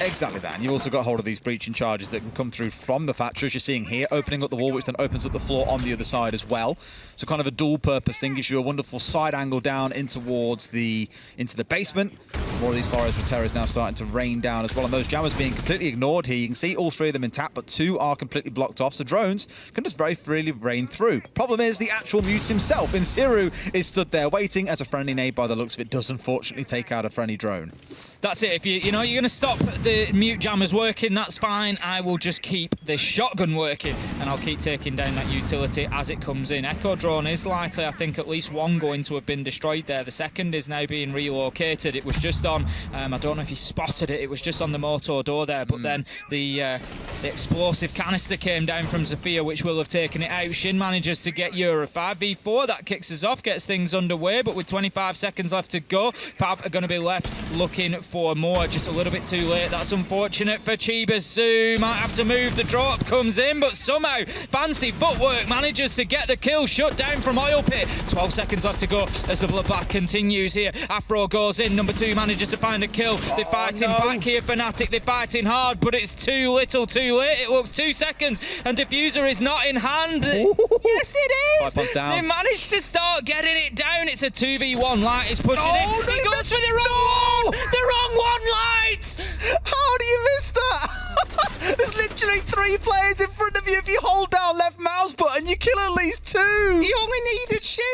Exactly that, and you've also got hold of these breaching charges that can come through from the Thatcher, as you're seeing here, opening up the wall, which then opens up the floor on the other side as well. So kind of a dual-purpose thing, gives you a wonderful side angle down in towards into the basement. More of these Flores Roteros now starting to rain down as well, and those jammers being completely ignored here. You can see all 3 of them intact, but 2 are completely blocked off, so drones can just very freely rain through. Problem is, the actual Mute himself, Insiru, is stood there waiting, as a friendly nade by the looks of it does unfortunately take out a friendly drone. That's it. If you're going to stop the mute jammers working, that's fine. I will just keep the shotgun working, and I'll keep taking down that utility as it comes in. Echo drone is likely, I think, at least one going to have been destroyed there. The second is now being relocated. It was just on, I don't know if you spotted it, it was just on the motor door there, but then the explosive canister came down from Zafia, which will have taken it out. Shin manages to get Euro 5v4. That kicks us off, gets things underway, but with 25 seconds left to go, FAV are going to be left looking for more. Just a little bit too late. That's unfortunate for Chiba Zoo. Might have to move. The drop comes in, but somehow fancy footwork manages to get the kill. Shut down from Oil Pit. 12 seconds left to go as the bloodbath continues here. Afro goes in. Number 2 manages to find a kill. They're fighting back here, FNATIC. They're fighting hard, but it's too little too late. It looks 2 seconds, and Diffuser is not in hand. Ooh. Yes, it is. 5 points down. They managed to start getting it down. It's a 2v1. Light is pushing in. No, He goes for the wrong one. The wrong one, Light. How do you miss that? There's literally 3 players in front of you. If you hold down left mouse button, you kill at least 2. He only needed Shin.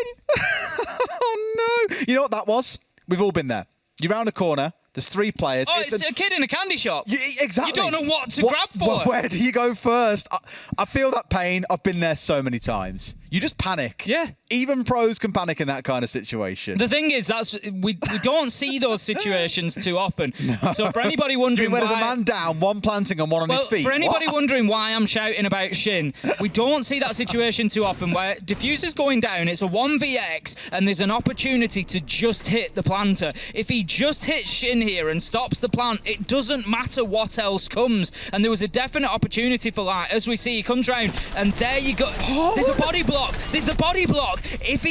Oh no. You know what that was? We've all been there. You're round a corner. There's 3 players. Oh, it's a kid in a candy shop. Exactly. You don't know what to grab for. Where do you go first? I feel that pain. I've been there so many times. You just panic. Yeah. Even pros can panic in that kind of situation. The thing is, we don't see those situations too often. No. So for anybody wondering where why... there's a man down, 1 planting and 1 on his feet. For anybody wondering why I'm shouting about Shin, we don't see that situation too often where Diffuser's going down, it's a 1vx, and there's an opportunity to just hit the planter. If he just hits Shin here and stops the plant, it doesn't matter what else comes. And there was a definite opportunity for Light. As we see, he comes round, and there you go. There's a body block. There's the body block. If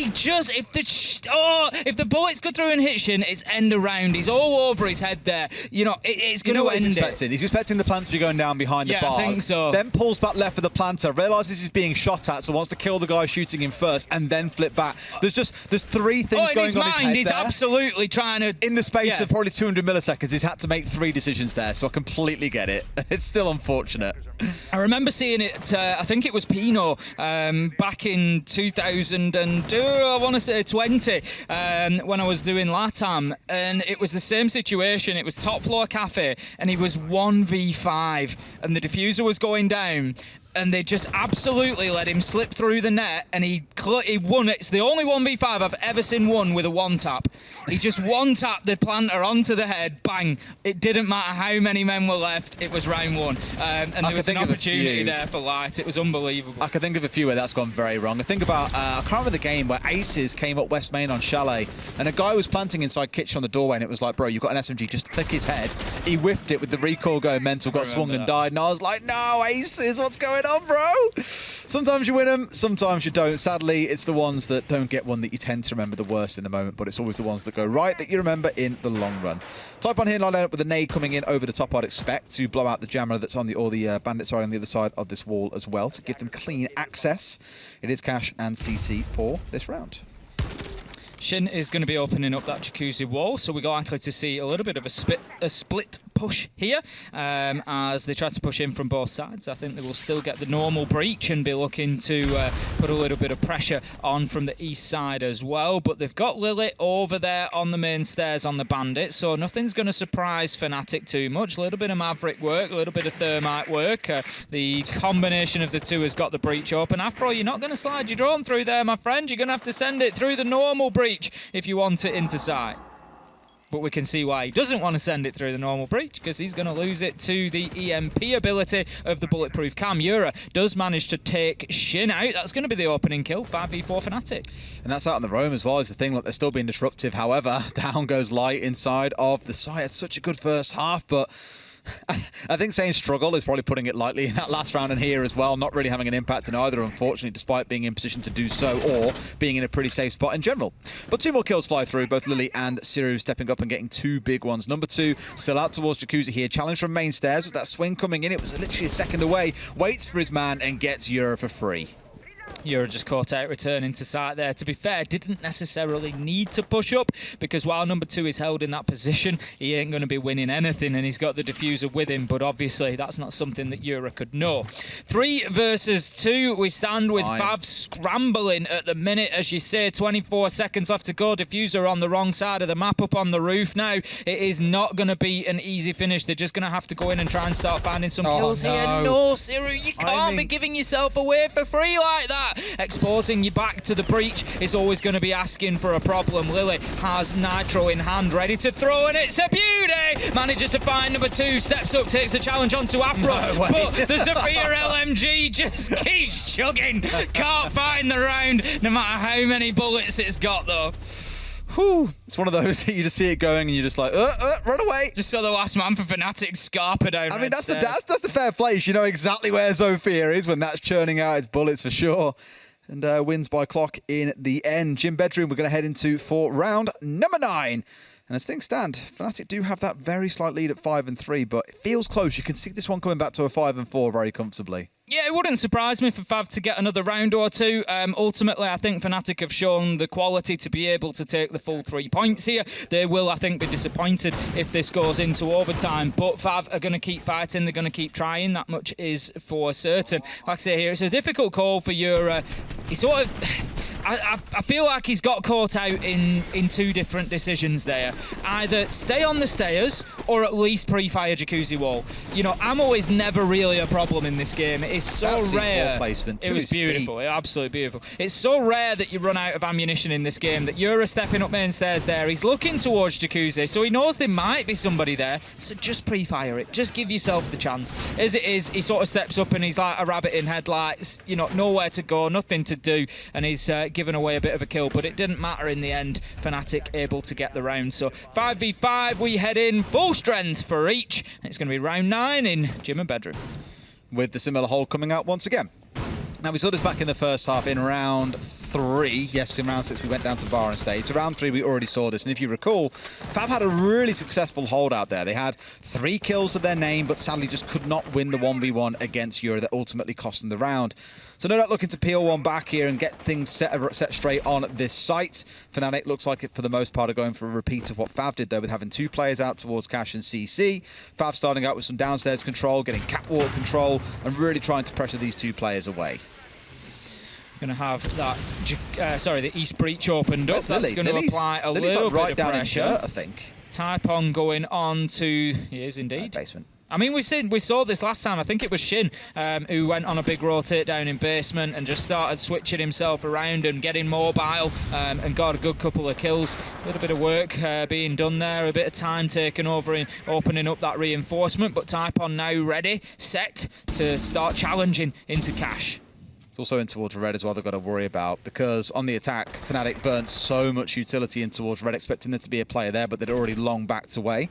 the bullets go through and hit Shin, it's end around. He's all over his head there. You know, it's going to end it. He's expecting the planter to be going down behind the bar. Yeah, I think so. Then pulls back left for the planter, realises he's being shot at, so wants to kill the guy shooting him first, and then flip back. There's 3 things going on in his head. He's absolutely trying to... In the space of probably 200 milliseconds, he's had to make 3 decisions there, so I completely get it. It's still unfortunate. I remember seeing it, I think it was Pino, back in 2020, when I was doing LATAM, and it was the same situation. It was top floor cafe, and he was 1v5, and the diffuser was going down, and they just absolutely let him slip through the net, and he won. It's the only 1v5 I've ever seen won with a one-tap. He just one-tapped the planter onto the head, bang. It didn't matter how many men were left, it was round one. And there was an opportunity there for Light. It was unbelievable. I can think of a few where that's gone very wrong. I think about, I can't remember the game where Aces came up West Main on Chalet, and a guy was planting inside Kitchen on the doorway, and it was like, bro, you've got an SMG, just click his head. He whiffed it with the recoil going mental, got swung and died, and I was like, no, Aces, what's going on, bro? Sometimes you win them, sometimes you don't. Sadly, it's the ones that don't get one that you tend to remember the worst in the moment, but it's always the ones that go right that you remember in the long run. Type on here and line up with a nade coming in over the top. I'd expect to blow out the jammer that's on the, or the bandits are on the other side of this wall as well to give them clean access. It is Cash and CC for this round. Shin is going to be opening up that jacuzzi wall, so we're likely to see a little bit of a split push here as they try to push in from both sides. I think they will still get the normal breach and be looking to put a little bit of pressure on from the east side as well, but they've got Lily over there on the main stairs on the bandit, so nothing's going to surprise FNATIC too much. A little bit of Maverick work, a little bit of Thermite work. The combination of the two has got the breach open. Afro, you're not going to slide your drone through there, my friend. You're going to have to send it through the normal breach if you want it into sight. But we can see why he doesn't want to send it through the normal breach, because he's going to lose it to the EMP ability of the bulletproof cam. Yura does manage to take Shin out. That's going to be the opening kill, 5v4 FNATIC. And that's out on the roam as well, is the thing. Like, they're still being disruptive. However, down goes Light inside of the site. It's such a good first half, but I think saying struggle is probably putting it lightly in that last round and here as well, not really having an impact in either, unfortunately, despite being in position to do so or being in a pretty safe spot in general. But two more kills fly through, both Lily and Siru stepping up and getting two big ones. Number two, still out towards Jacuzzi here. Challenge from main stairs with that swing coming in. It was literally a second away. Waits for his man and gets Euro for free. Yura just caught out returning to site there. To be fair, didn't necessarily need to push up, because while number two is held in that position, he ain't going to be winning anything, and he's got the diffuser with him, but obviously that's not something that Yura could know. 3 versus 2, we stand with FAV scrambling at the minute, as you say. 24 seconds left to go. Diffuser on the wrong side of the map up on the roof now. It is not going to be an easy finish. They're just going to have to go in and try and start finding some kills here. No, Siru, you can't be giving yourself away for free like that. Exposing you back to the breach is always going to be asking for a problem. Lily has Nitro in hand, ready to throw, and it's a beauty! Manages to find number two, steps up, takes the challenge onto Afro, but the Zephyr LMG just keeps chugging. Can't find the round, no matter how many bullets it's got, though. Whew. It's one of those that you just see it going and you're just like, run away. Just saw the last man for FNATIC Scarpa down. I mean, that's the fair place. You know exactly where Zofia is when that's churning out its bullets for sure. And wins by clock in the end. Gym Bedroom, we're going to head into for round number 9. And as things stand, FNATIC do have that very slight lead at 5 and 3, but it feels close. You can see this one coming back to a 5 and 4 very comfortably. Yeah, it wouldn't surprise me for FAV to get another round or two. Ultimately, I think FNATIC have shown the quality to be able to take the full 3 points here. They will, I think, be disappointed if this goes into overtime, but FAV are going to keep fighting. They're going to keep trying. That much is for certain. Like I say here, it's a difficult call for Yura. He sort of... I feel like he's got caught out in 2 different decisions there. Either stay on the stairs or at least pre-fire Jacuzzi wall. You know, ammo is never really a problem in this game. It is so rare. Placement it was beautiful. Absolutely beautiful. It's so rare that you run out of ammunition in this game that Yura stepping up main stairs there. He's looking towards Jacuzzi, so he knows there might be somebody there. So just pre-fire it. Just give yourself the chance. As it is, he sort of steps up and he's like a rabbit in headlights. You know, nowhere to go, nothing to do, and he's given away a bit of a kill, but it didn't matter in the end. FNATIC able to get the round. So 5v5, we head in full strength for each. It's going to be round 9 in Gym and Bedroom. With the similar hold coming out once again. Now, we saw this back in the first half in round 3. Yes, in round 6 we went down to Bar and Stage. So round 3 we already saw this. And if you recall, FAV had a really successful holdout there. They had 3 kills to their name, but sadly just could not win the 1v1 against Euro that ultimately cost them the round. So no doubt looking to peel one back here and get things set straight on this site. FNATIC looks like it for the most part are going for a repeat of what FAV did though, with having 2 players out towards Cash and CC. FAV starting out with some downstairs control, getting catwalk control, and really trying to pressure these 2 players away. Going to have that, the East Breach opened up. That's going to apply a little bit of pressure. In dirt, I think. Typon going on to, he is indeed. Basement. I mean, we saw this last time. I think it was Shin who went on a big rotate down in basement and just started switching himself around and getting mobile and got a good couple of kills. A little bit of work being done there, a bit of time taken over in opening up that reinforcement. But Typon now ready, set to start challenging into Cash. It's also in towards red as well they've got to worry about, because on the attack, FNATIC burnt so much utility in towards red, expecting there to be a player there, but they'd already long backed away.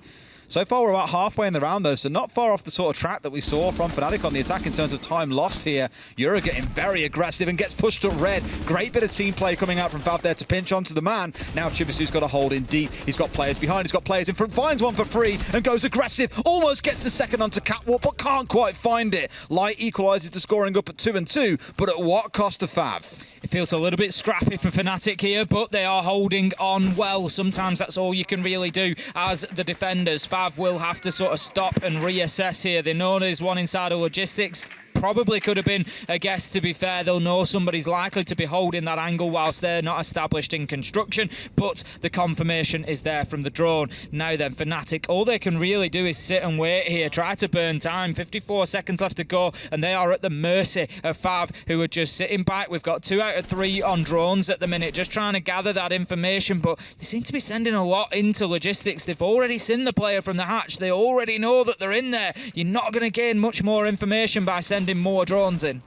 So far, we're about halfway in the round, though, so not far off the sort of track that we saw from FNATIC on the attack in terms of time lost here. Euro getting very aggressive and gets pushed up red. Great bit of team play coming out from FAV there to pinch onto the man. Now Chibisu's got a hold in deep. He's got players behind, he's got players in front, finds one for free and goes aggressive. Almost gets the second onto Catwalk, but can't quite find it. Light equalises to scoring up at 2-2, but at what cost to FAV? It feels a little bit scrappy for FNATIC here, but they are holding on well. Sometimes that's all you can really do as the defenders. FAV will have to sort of stop and reassess here. They know there's one inside of logistics. Probably could have been a guess, to be fair. They'll know somebody's likely to be holding that angle whilst they're not established in construction, but the confirmation is there from the drone. Now then, FNATIC, all they can really do is sit and wait here, try to burn time. 54 seconds left to go, and they are at the mercy of FAV, who are just sitting back. We've got 2 out of 3 on drones at the minute, just trying to gather that information, but they seem to be sending a lot into logistics. They've already seen the player from the hatch. They already know that they're in there. You're not going to gain much more information by sending more drones in.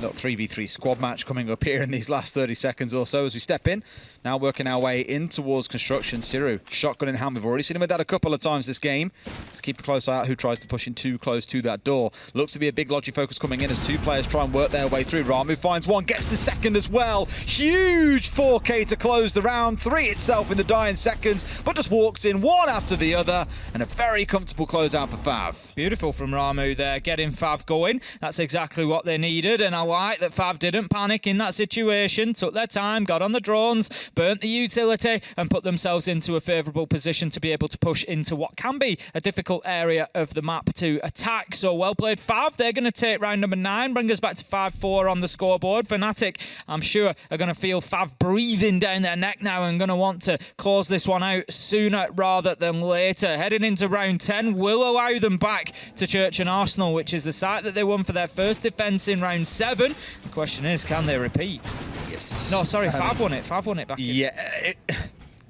Little 3v3 squad match coming up here in these last 30 seconds or so as we step in. Now working our way in towards construction. Siru, shotgun in hand. We've already seen him with that a couple of times this game. Let's keep a close eye out who tries to push in too close to that door. Looks to be a big Logi focus coming in as 2 players try and work their way through. Ramu finds one, gets the second as well. Huge 4K to close the round. 3 itself in the dying seconds, but just walks in one after the other, and a very comfortable closeout for FAV. Beautiful from Ramu there, getting FAV going. That's exactly what they needed, and I like that FAV didn't panic in that situation, took their time, got on the drones, burnt the utility, and put themselves into a favourable position to be able to push into what can be a difficult area of the map to attack. So well played, FAV. They're going to take round number 9, bring us back to 5-4 on the scoreboard. FNATIC, I'm sure, are going to feel FAV breathing down their neck now and going to want to close this one out sooner rather than later. Heading into round 10 will allow them back to Church and Arsenal, which is the site that they won for their first defence in round 7. The question is, can they repeat? Yes. No, sorry, FAV won it. FAV won it back in. Yeah,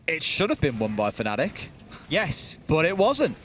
it should have been won by FNATIC. Yes. But it wasn't.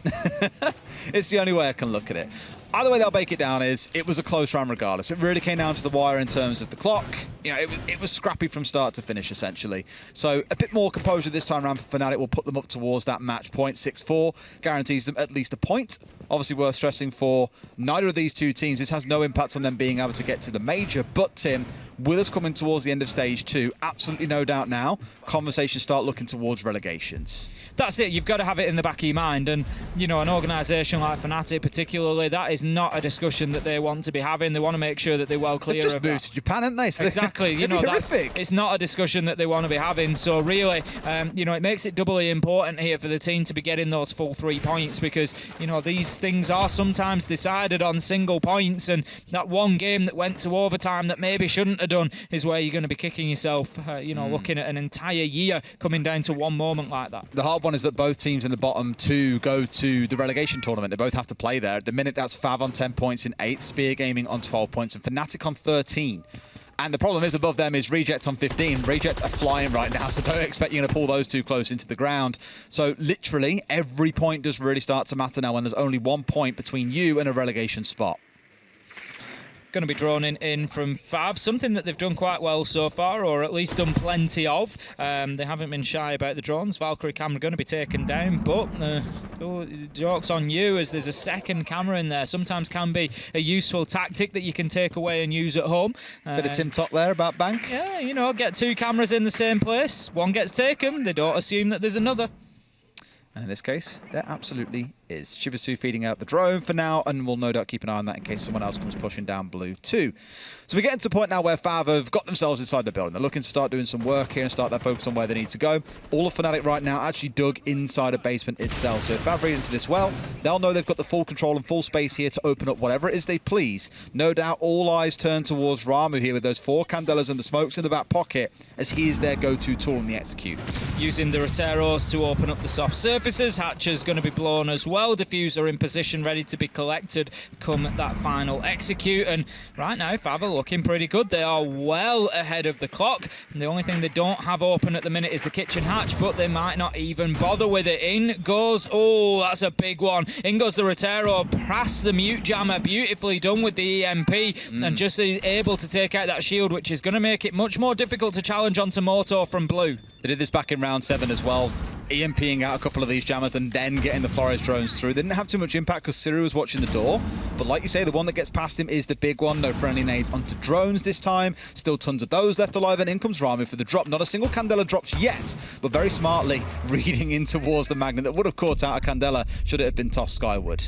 It's the only way I can look at it. Either way they'll bake it down is, it was a close round regardless. It really came down to the wire in terms of the clock. You know, it was scrappy from start to finish, essentially. So a bit more composure this time around for FNATIC will put them up towards that match point. 6-4 guarantees them at least a point. Obviously worth stressing for neither of these 2 teams. This has no impact on them being able to get to the major. But Tim, with us coming towards the end of stage 2, absolutely no doubt now, conversations start looking towards relegations. That's it. You've got to have it in the back of your mind. And, you know, an organisation like FNATIC particularly, that is not a discussion that they want to be having. They want to make sure that they're well clear They've of just moved to Japan, haven't they? So exactly. You know, it's not a discussion that they want to be having. So really, you know, it makes it doubly important here for the team to be getting those full 3 points, because, you know, these things are sometimes decided on single points, and that one game that went to overtime that maybe shouldn't have done is where you're going to be kicking yourself, you know, looking at an entire year coming down to one moment like that. The hard one is that both teams in the bottom 2 go to the relegation tournament. They both have to play there. At the minute, that's FAV on 10 points in 8, Spear Gaming on 12 points, and FNATIC on 13. And the problem is above them is Reject on 15. Reject are flying right now, so don't expect you're going to pull those 2 close into the ground. So literally, every point does really start to matter now when there's only 1 point between you and a relegation spot. going to be drawn in from FAV, something that they've done quite well so far, or at least done plenty of. They haven't been shy about the drones. Valkyrie camera going to be taken down, but joke's on you, as there's a second camera in there. Sometimes can be a useful tactic that you can take away and use at home. Bit of Tim Top there about Bank. Yeah, you know, get two cameras in the same place. One gets taken, they don't assume that there's another. And in this case, there absolutely is. Shibisu feeding out the drone for now, and we'll no doubt keep an eye on that in case someone else comes pushing down blue too. So we're getting to the point now where FAV have got themselves inside the building. They're looking to start doing some work here and start their focus on where they need to go. All of FNATIC right now actually dug inside a basement itself. So if FAV read into this well, they'll know they've got the full control and full space here to open up whatever it is they please. No doubt all eyes turn towards Ramu here with those 4 Candelas and the smokes in the back pocket, as he is their go-to tool in the execute. Using the Roteros to open up the soft surfaces. Hatcher's going to be blown as well. Diffuser in position, ready to be collected come that final execute. And right now, FAV are looking pretty good. They are well ahead of the clock. And the only thing they don't have open at the minute is the kitchen hatch, but they might not even bother with it. In goes, oh, that's a big one. In goes the Rotero, past the mute jammer. Beautifully done with the EMP, and just able to take out that shield, which is going to make it much more difficult to challenge onto Moto from blue. They did this back in round 7 as well, EMPing out a couple of these jammers and then getting the Flores drones through. They didn't have too much impact because Siru was watching the door, but like you say, the one that gets past him is the big one. No friendly nades onto drones this time. Still tons of those left alive, and in comes Ramu for the drop. Not a single Candela drops yet, but very smartly reading in towards the magnet that would have caught out a Candela should it have been tossed skyward.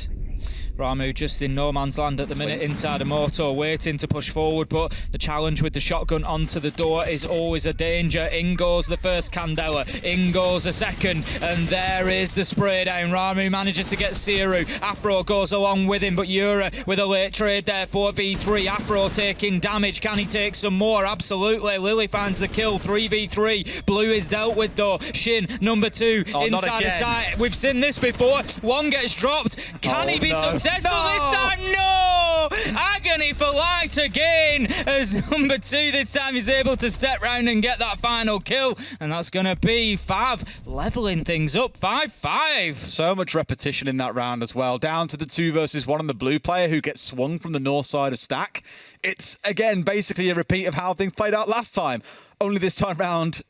Ramu just in no man's land at the minute inside a Moto, waiting to push forward, but the challenge with the shotgun onto the door is always a danger. In goes the first Candela, in goes a second, and there is the spray down. Ramu manages to get Siru. Afro goes along with him, but Yura with a late trade there, 4v3. Afro taking damage. Can he take some more? Absolutely. Lily finds the kill, 3v3. Blue is dealt with though. Shin, number 2, inside the site. We've seen this before. One gets dropped. Can he be successful this time? No! Agony for light again, as number 2 this time is able to step round and get that final kill, and that's going to be FAV leveling things up, 5-5. So much repetition in that round as well. Down to the 2 versus 1 on the blue player who gets swung from the north side of Stack. It's, again, basically a repeat of how things played out last time. Only this time round,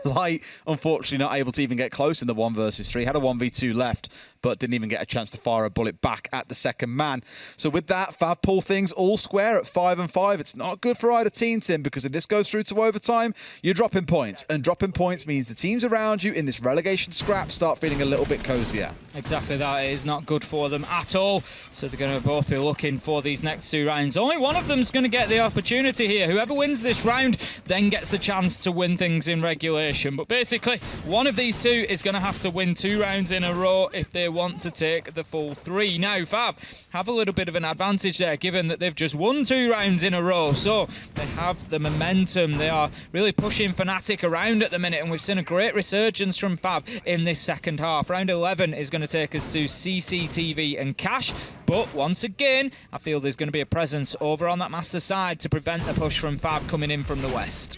Light, unfortunately, not able to even get close in the 1 versus 3. Had a 1v2 left, but didn't even get a chance to fire a bullet back at the second man. So with that, FAV pull things all square at 5-5. It's not good for either team, Tim, because if this goes through to overtime, you're dropping points. And dropping points means the teams around you in this relegation scrap start feeling a little bit cozier. Exactly that. It is not good for them at all. So they're going to both be looking for these next 2 rounds. Only one of them's going to get the opportunity here. Whoever wins this round then gets the chance to win things in regulation. But basically, one of these 2 is going to have to win 2 rounds in a row if they want to take the full 3. Now, FAV have a little bit of an advantage there, given that they've just won 2 rounds in a row. So they have the momentum. They are really pushing FNATIC around at the minute, and we've seen a great resurgence from FAV in this second half. Round 11 is going to take us to CCTV and Cash, but once again, I feel there's going to be a presence over on that master side to prevent a push from FAV coming in from the west.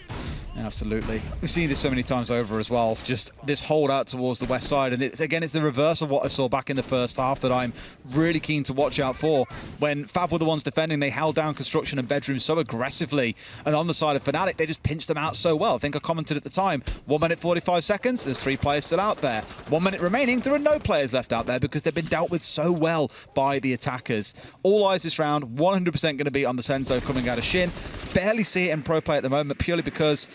Absolutely. We've seen this so many times over as well, just this hold out towards the west side. And again, it's the reverse of what I saw back in the first half that I'm really keen to watch out for. When FAV were the ones defending, they held down construction and bedrooms so aggressively. And on the side of FNATIC, they just pinched them out so well. I think I commented at the time, 1 minute 45 seconds, there's 3 players still out there. 1 minute remaining, there are no players left out there because they've been dealt with so well by the attackers. All eyes this round, 100% going to be on the Senzo coming out of Shin. Barely see it in pro play at the moment, purely because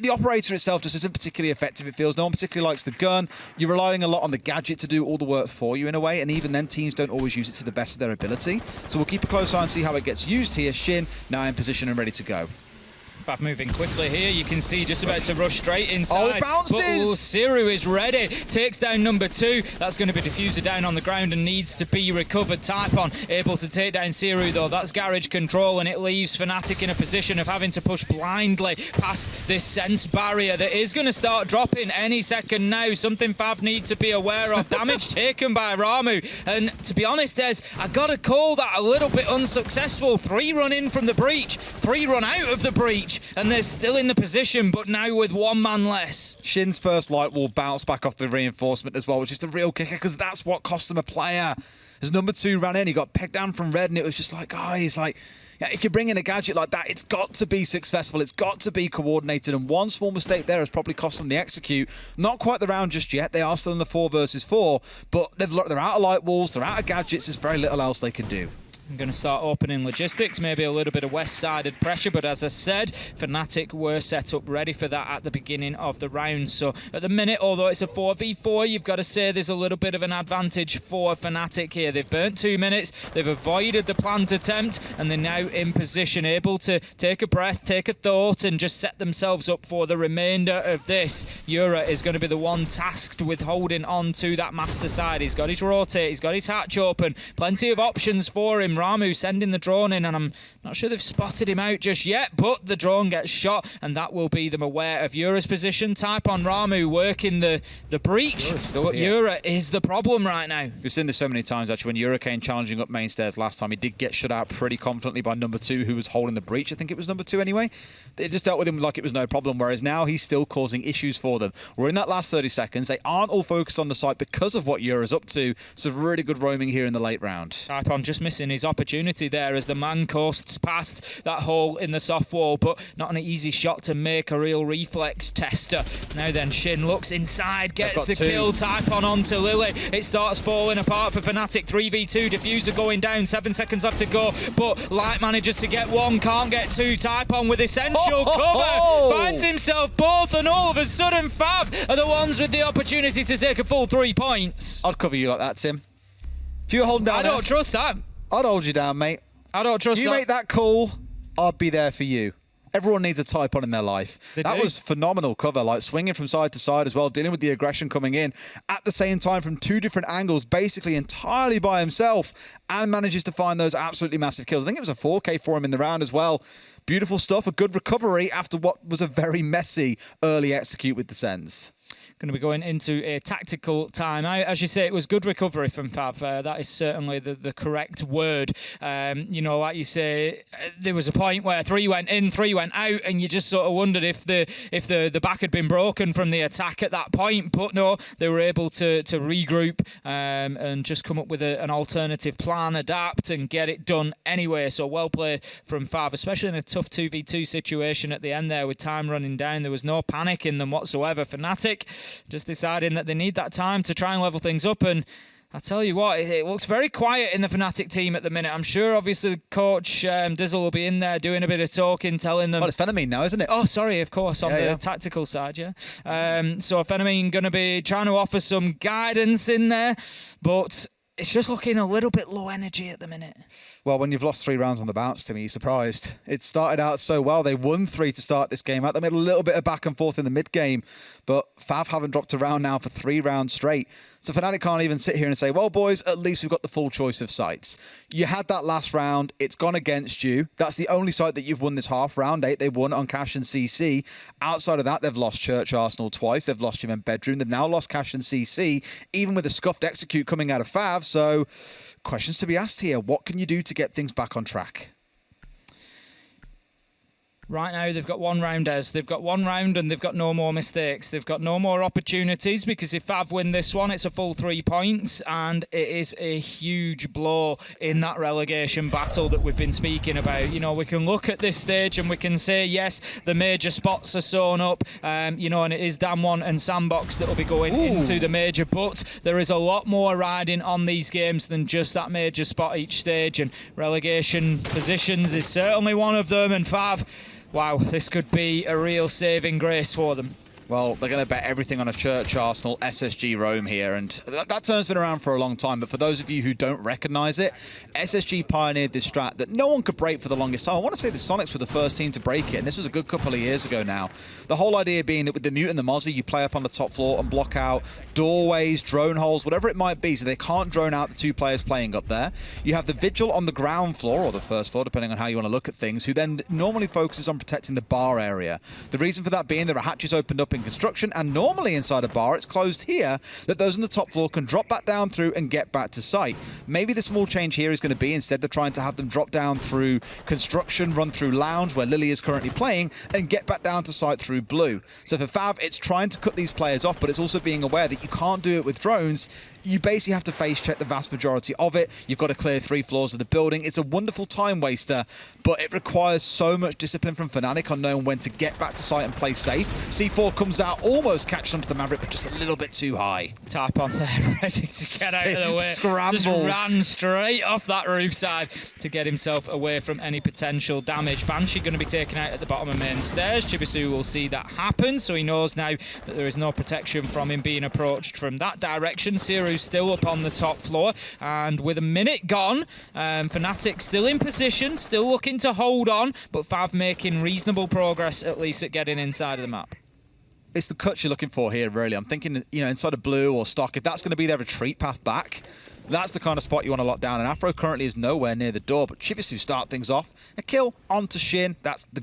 the operator itself just isn't particularly effective, it feels. No one particularly likes the gun. You're relying a lot on the gadget to do all the work for you in a way, and even then teams don't always use it to the best of their ability. So we'll keep a close eye and see how it gets used here. Shin now in position and ready to go. FAV moving quickly here. You can see just about to rush straight inside. Oh, it bounces! But Siru is ready. Takes down number 2. That's going to be Diffuser down on the ground and needs to be recovered. Typon able to take down Siru though. That's garage control, and it leaves FNATIC in a position of having to push blindly past this sense barrier that is going to start dropping any second now. Something FAV need to be aware of. Damage taken by Ramu. And to be honest, Des, I got to call that a little bit unsuccessful. 3 run in from the breach. 3 run out of the breach. And they're still in the position, but now with 1 man less. Shin's first light will bounce back off the reinforcement as well, which is the real kicker, because that's what cost them a player. As number 2 ran in, he got pegged down from red, and it was just like, guys, like, If you bring in a gadget like that, it's got to be successful. It's got to be coordinated. And one small mistake there has probably cost them the execute. Not quite the round just yet. They are still in the 4 versus 4, but they're out of light walls. They're out of gadgets. There's very little else they can do. I'm going to start opening logistics, maybe a little bit of west-sided pressure, but as I said, FNATIC were set up ready for that at the beginning of the round. So at the minute, although it's a 4v4, you've got to say there's a little bit of an advantage for FNATIC here. They've burnt 2 minutes, they've avoided the planned attempt, and they're now in position, able to take a breath, take a thought, and just set themselves up for the remainder of this. Yura is going to be the one tasked with holding on to that master side. He's got his rotate, he's got his hatch open, plenty of options for him. Ramu sending the drone in, and I'm not sure they've spotted him out just yet, but the drone gets shot, and that will be them aware of Yura's position. Type on Ramu working the breach, but Yura is the problem right now. We've seen this so many times, actually. When Yura came challenging up main stairs last time, he did get shut out pretty confidently by number 2, who was holding the breach. I think it was number 2 anyway. They just dealt with him like it was no problem, whereas now he's still causing issues for them. We're in that last 30 seconds. They aren't all focused on the site because of what Yura's up to, so really good roaming here in the late round. Type on just missing his opportunity there as the man coasts past that hole in the soft wall, but not an easy shot to make a real reflex tester. Now then, Shin looks inside, gets the kill. Type on onto Lily. It starts falling apart for FNATIC. 3v2, diffuser going down, 7 seconds left to go, but Light manages to get 1, can't get 2. Type on with essential cover, finds himself both, and all of a sudden FAV are the ones with the opportunity to take a full 3 points. I'd cover you like that, Tim. If you were holding down I don't trust that. I'd hold you down, mate. I don't trust that. You make that call, I'd be there for you. Everyone needs a type on in their life. That was phenomenal cover, like swinging from side to side as well, dealing with the aggression coming in at the same time from 2 different angles, basically entirely by himself, and manages to find those absolutely massive kills. I think it was a 4K for him in the round as well. Beautiful stuff, a good recovery after what was a very messy early execute with the Sens. Going to be going into a tactical timeout. As you say, it was good recovery from FAV. That is certainly the correct word. You know, like you say, there was a point where 3 went in, 3 went out, and you just sort of wondered if the back had been broken from the attack at that point. But no, they were able to regroup and just come up with an alternative plan, adapt, and get it done anyway. So well played from FAV, especially in a tough 2v2 situation at the end there with time running down. There was no panic in them whatsoever. FNATIC just deciding that they need that time to try and level things up, and I tell you what, it looks very quiet in the FNATIC team at the minute. I'm sure, obviously, Coach Dizzle will be in there doing a bit of talking, telling them... Well, it's Phenomene now, isn't it? Oh, sorry, of course, on the tactical side, yeah. So Phenomene going to be trying to offer some guidance in there, but it's just looking a little bit low energy at the minute. Well, when you've lost 3 rounds on the bounce, Timmy, you're surprised. It started out so well. They won 3 to start this game out. They made a little bit of back and forth in the mid-game, but FAV haven't dropped a round now for 3 rounds straight. So FNATIC can't even sit here and say, well, boys, at least we've got the full choice of sites. You had that last round. It's gone against you. That's the only site that you've won this half round. 8 they won on Cash and CC. Outside of that, they've lost Church Arsenal twice. They've lost Gym and Bedroom. They've now lost Cash and CC, even with a scuffed execute coming out of FAV. So questions to be asked here. What can you do to get things back on track? Right now, they've got 1 round, as they've got 1 round and they've got no more mistakes. They've got no more opportunities, because if FAV win this one, it's a full 3 points, and it is a huge blow in that relegation battle that we've been speaking about. You know, we can look at this stage and we can say, yes, the major spots are sewn up, you know, and it is Damwon and Sandbox that will be going into the major, but there is a lot more riding on these games than just that major spot each stage, and relegation positions is certainly one of them, and FAV, wow, this could be a real saving grace for them. Well, they're going to bet everything on a Church Arsenal SSG roam here, and that term's been around for a long time, but for those of you who don't recognise it, SSG pioneered this strat that no one could break for the longest time. I want to say the Sonics were the first team to break it, and this was a good couple of years ago now. The whole idea being that with the Mute and the Mozzie, you play up on the top floor and block out doorways, drone holes, whatever it might be, so they can't drone out the 2 players playing up there. You have the Vigil on the ground floor, or the first floor, depending on how you want to look at things, who then normally focuses on protecting the bar area. The reason for that being there are hatches opened up in construction, and normally inside a bar it's closed here, that those on the top floor can drop back down through and get back to site. Maybe the small change here is going to be, instead they're trying to have them drop down through construction, run through lounge where Lily is currently playing, and get back down to site through blue. So for FAV, it's trying to cut these players off, but it's also being aware that you can't do it with drones. you basically have to face check the vast majority of it. You've got to clear 3 floors of the building. It's a wonderful time waster, but it requires so much discipline from FNATIC on knowing when to get back to site and play safe. C4 comes out, almost catches onto the Maverick, but just a little bit too high. Tap on there, ready to get out of the way. Scrambles. Just ran straight off that roof side to get himself away from any potential damage. Banshee going to be taken out at the bottom of main stairs. Chibisu will see that happen, so he knows now that there is no protection from him being approached from that direction. Siru's still up on the top floor, and with a minute gone, FNATIC still in position, still looking to hold on, but FAV making reasonable progress, at least at getting inside of the map. It's the cuts you're looking for here, really. I'm thinking, you know, inside of blue or stock, if that's going to be their retreat path back, that's the kind of spot you want to lock down. And Afro currently is nowhere near the door, but Chibisu start things off. A kill onto Shin. That's the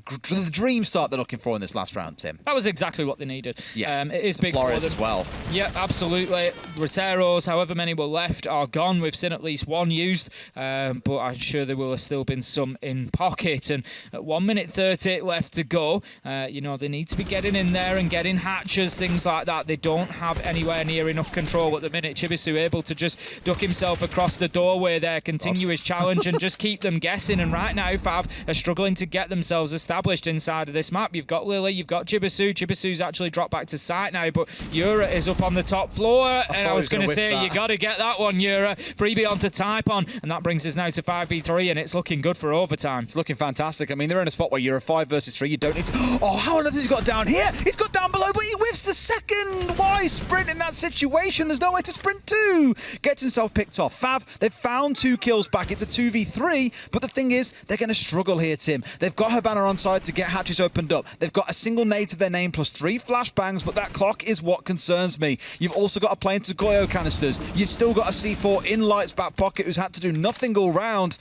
dream start they're looking for in this last round, Tim. That was exactly what they needed. Yeah, it is big Flores for them as well. Yeah, absolutely. Roteros, however many were left, are gone. We've seen at least one used, but I'm sure there will have still been some in pocket. And at 1 minute 30 left to go, you know, they need to be getting in there and getting hatches, things like that. They don't have anywhere near enough control at the minute. Chibisu able to just duck himself across the doorway there, continue his challenge and just keep them guessing. And right now, FAV are struggling to get themselves established inside of this map. You've got Lily, you've got Chibisu. Chibisu's actually dropped back to site now, but Yura is up on the top floor. And I was going to say, you got to get that one, Yura. Freebie onto Typon, and that brings us now to 5v3, and it's looking good for overtime. It's looking fantastic. I mean, they're in a spot where you're a 5 versus 3. You don't need to... Oh, how on earth has he got down here? He's got down below, but he whiffs the second. Why sprint in that situation? There's nowhere to sprint to. Gets himself picked off. FAV, they've found 2 kills back. It's a 2v3, but the thing is, they're going to struggle here, Tim. They've got Habana on side to get hatches opened up. They've got a single nade to their name plus 3 flashbangs, but that clock is what concerns me. You've also got a play into Goyo canisters. You've still got a C4 in Light's back pocket who's had to do nothing all round.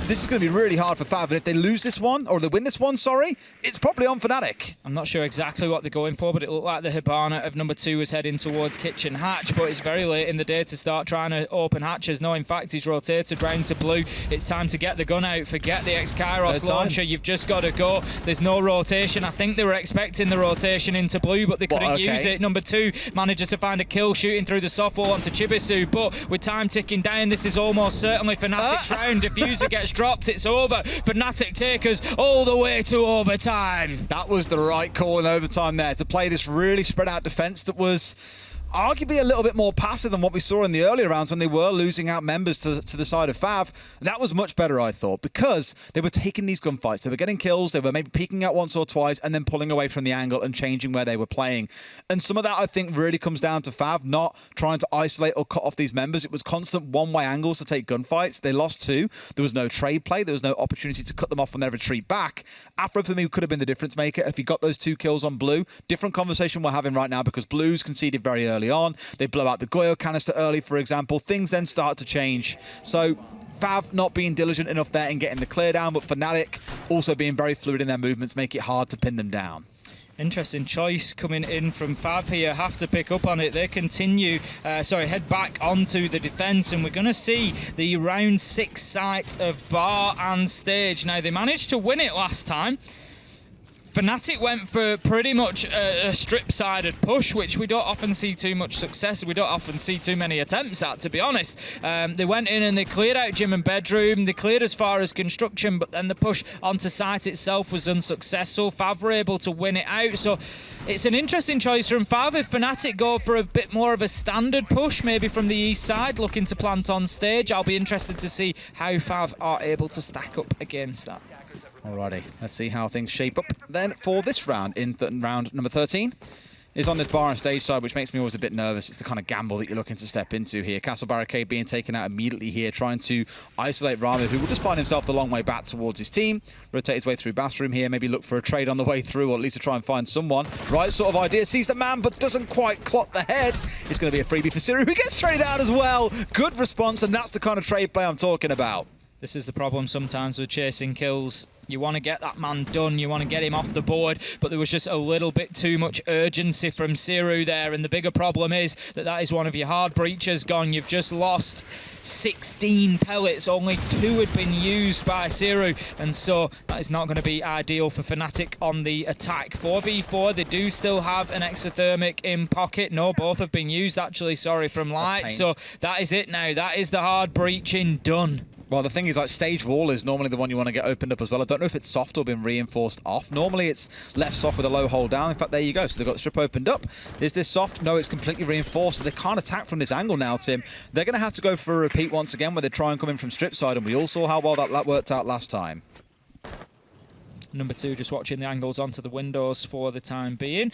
This is going to be really hard for FAV, and if they lose this one, or they win this one, sorry, it's probably on FNATIC. I'm not sure exactly what they're going for, but it looked like the Hibana of number 2 was heading towards kitchen hatch, but it's very late in the day to start trying to open hatches. No, in fact, he's rotated round to blue. It's time to get the gun out. Forget the X-Kairos launcher. You've just got to go. There's no rotation. I think they were expecting the rotation into blue, but they couldn't use it. Number 2 manages to find a kill shooting through the soft wall onto Chibisu, but with time ticking down, this is almost certainly FNATIC's round. Diffuser gets dropped. It's over. FNATIC take us all the way to overtime. That was the right call in overtime there, to play this really spread out defense that was arguably a little bit more passive than what we saw in the earlier rounds when they were losing out members to the side of FAV. That was much better, I thought, because they were taking these gunfights. They were getting kills. They were maybe peeking out once or twice and then pulling away from the angle and changing where they were playing. And some of that, I think, really comes down to FAV not trying to isolate or cut off these members. It was constant one-way angles to take gunfights. They lost 2. There was no trade play. There was no opportunity to cut them off on their retreat back. Afro, for me, could have been the difference maker if he got those 2 kills on blue. Different conversation we're having right now because blue's conceded very early on. They blow out the Goyo canister early, for example. Things then start to change. So FAV not being diligent enough there in getting the clear down, but FNATIC also being very fluid in their movements make it hard to pin them down. Interesting choice coming in from FAV here. Have to pick up on it. They continue, head back onto the defence, and we're going to see the round 6 site of bar and stage. Now, they managed to win it last time. FNATIC went for pretty much a strip-sided push, which we don't often see too much success. We don't often see too many attempts at, to be honest. They went in and they cleared out gym and bedroom. They cleared as far as construction, but then the push onto site itself was unsuccessful. FAV were able to win it out. So it's an interesting choice from FAV. If FNATIC go for a bit more of a standard push, maybe from the east side, looking to plant on stage, I'll be interested to see how FAV are able to stack up against that. Alrighty, let's see how things shape up then for this round. In round number 13 is on this bar and stage side, which makes me always a bit nervous. It's the kind of gamble that you're looking to step into here. Castle Barricade being taken out immediately here, trying to isolate Rami, who will just find himself the long way back towards his team. Rotate his way through bathroom here, maybe look for a trade on the way through, or at least to try and find someone. Right sort of idea, sees the man, but doesn't quite clock the head. It's going to be a freebie for Siru, who gets traded out as well. Good response, and that's the kind of trade play I'm talking about. This is the problem sometimes with chasing kills. You want to get that man done. You want to get him off the board. But there was just a little bit too much urgency from Siru there. And the bigger problem is that is one of your hard breachers gone. You've just lost 16 pellets. Only 2 had been used by Siru. And so that is not going to be ideal for FNATIC on the attack. 4v4, they do still have an exothermic in pocket. No, both have been used, actually. Sorry, from Light. So that is it now. That is the hard breaching done. Well, the thing is, like, stage wall is normally the one you want to get opened up as well. I don't know if it's soft or been reinforced off. Normally it's left soft with a low hold down. In fact, there you go. So they've got the strip opened up. Is this soft? No, it's completely reinforced. So they can't attack from this angle now, Tim. They're going to have to go for a repeat once again where they try and come in from strip side. And we all saw how well that worked out last time. Number 2 just watching the angles onto the windows for the time being.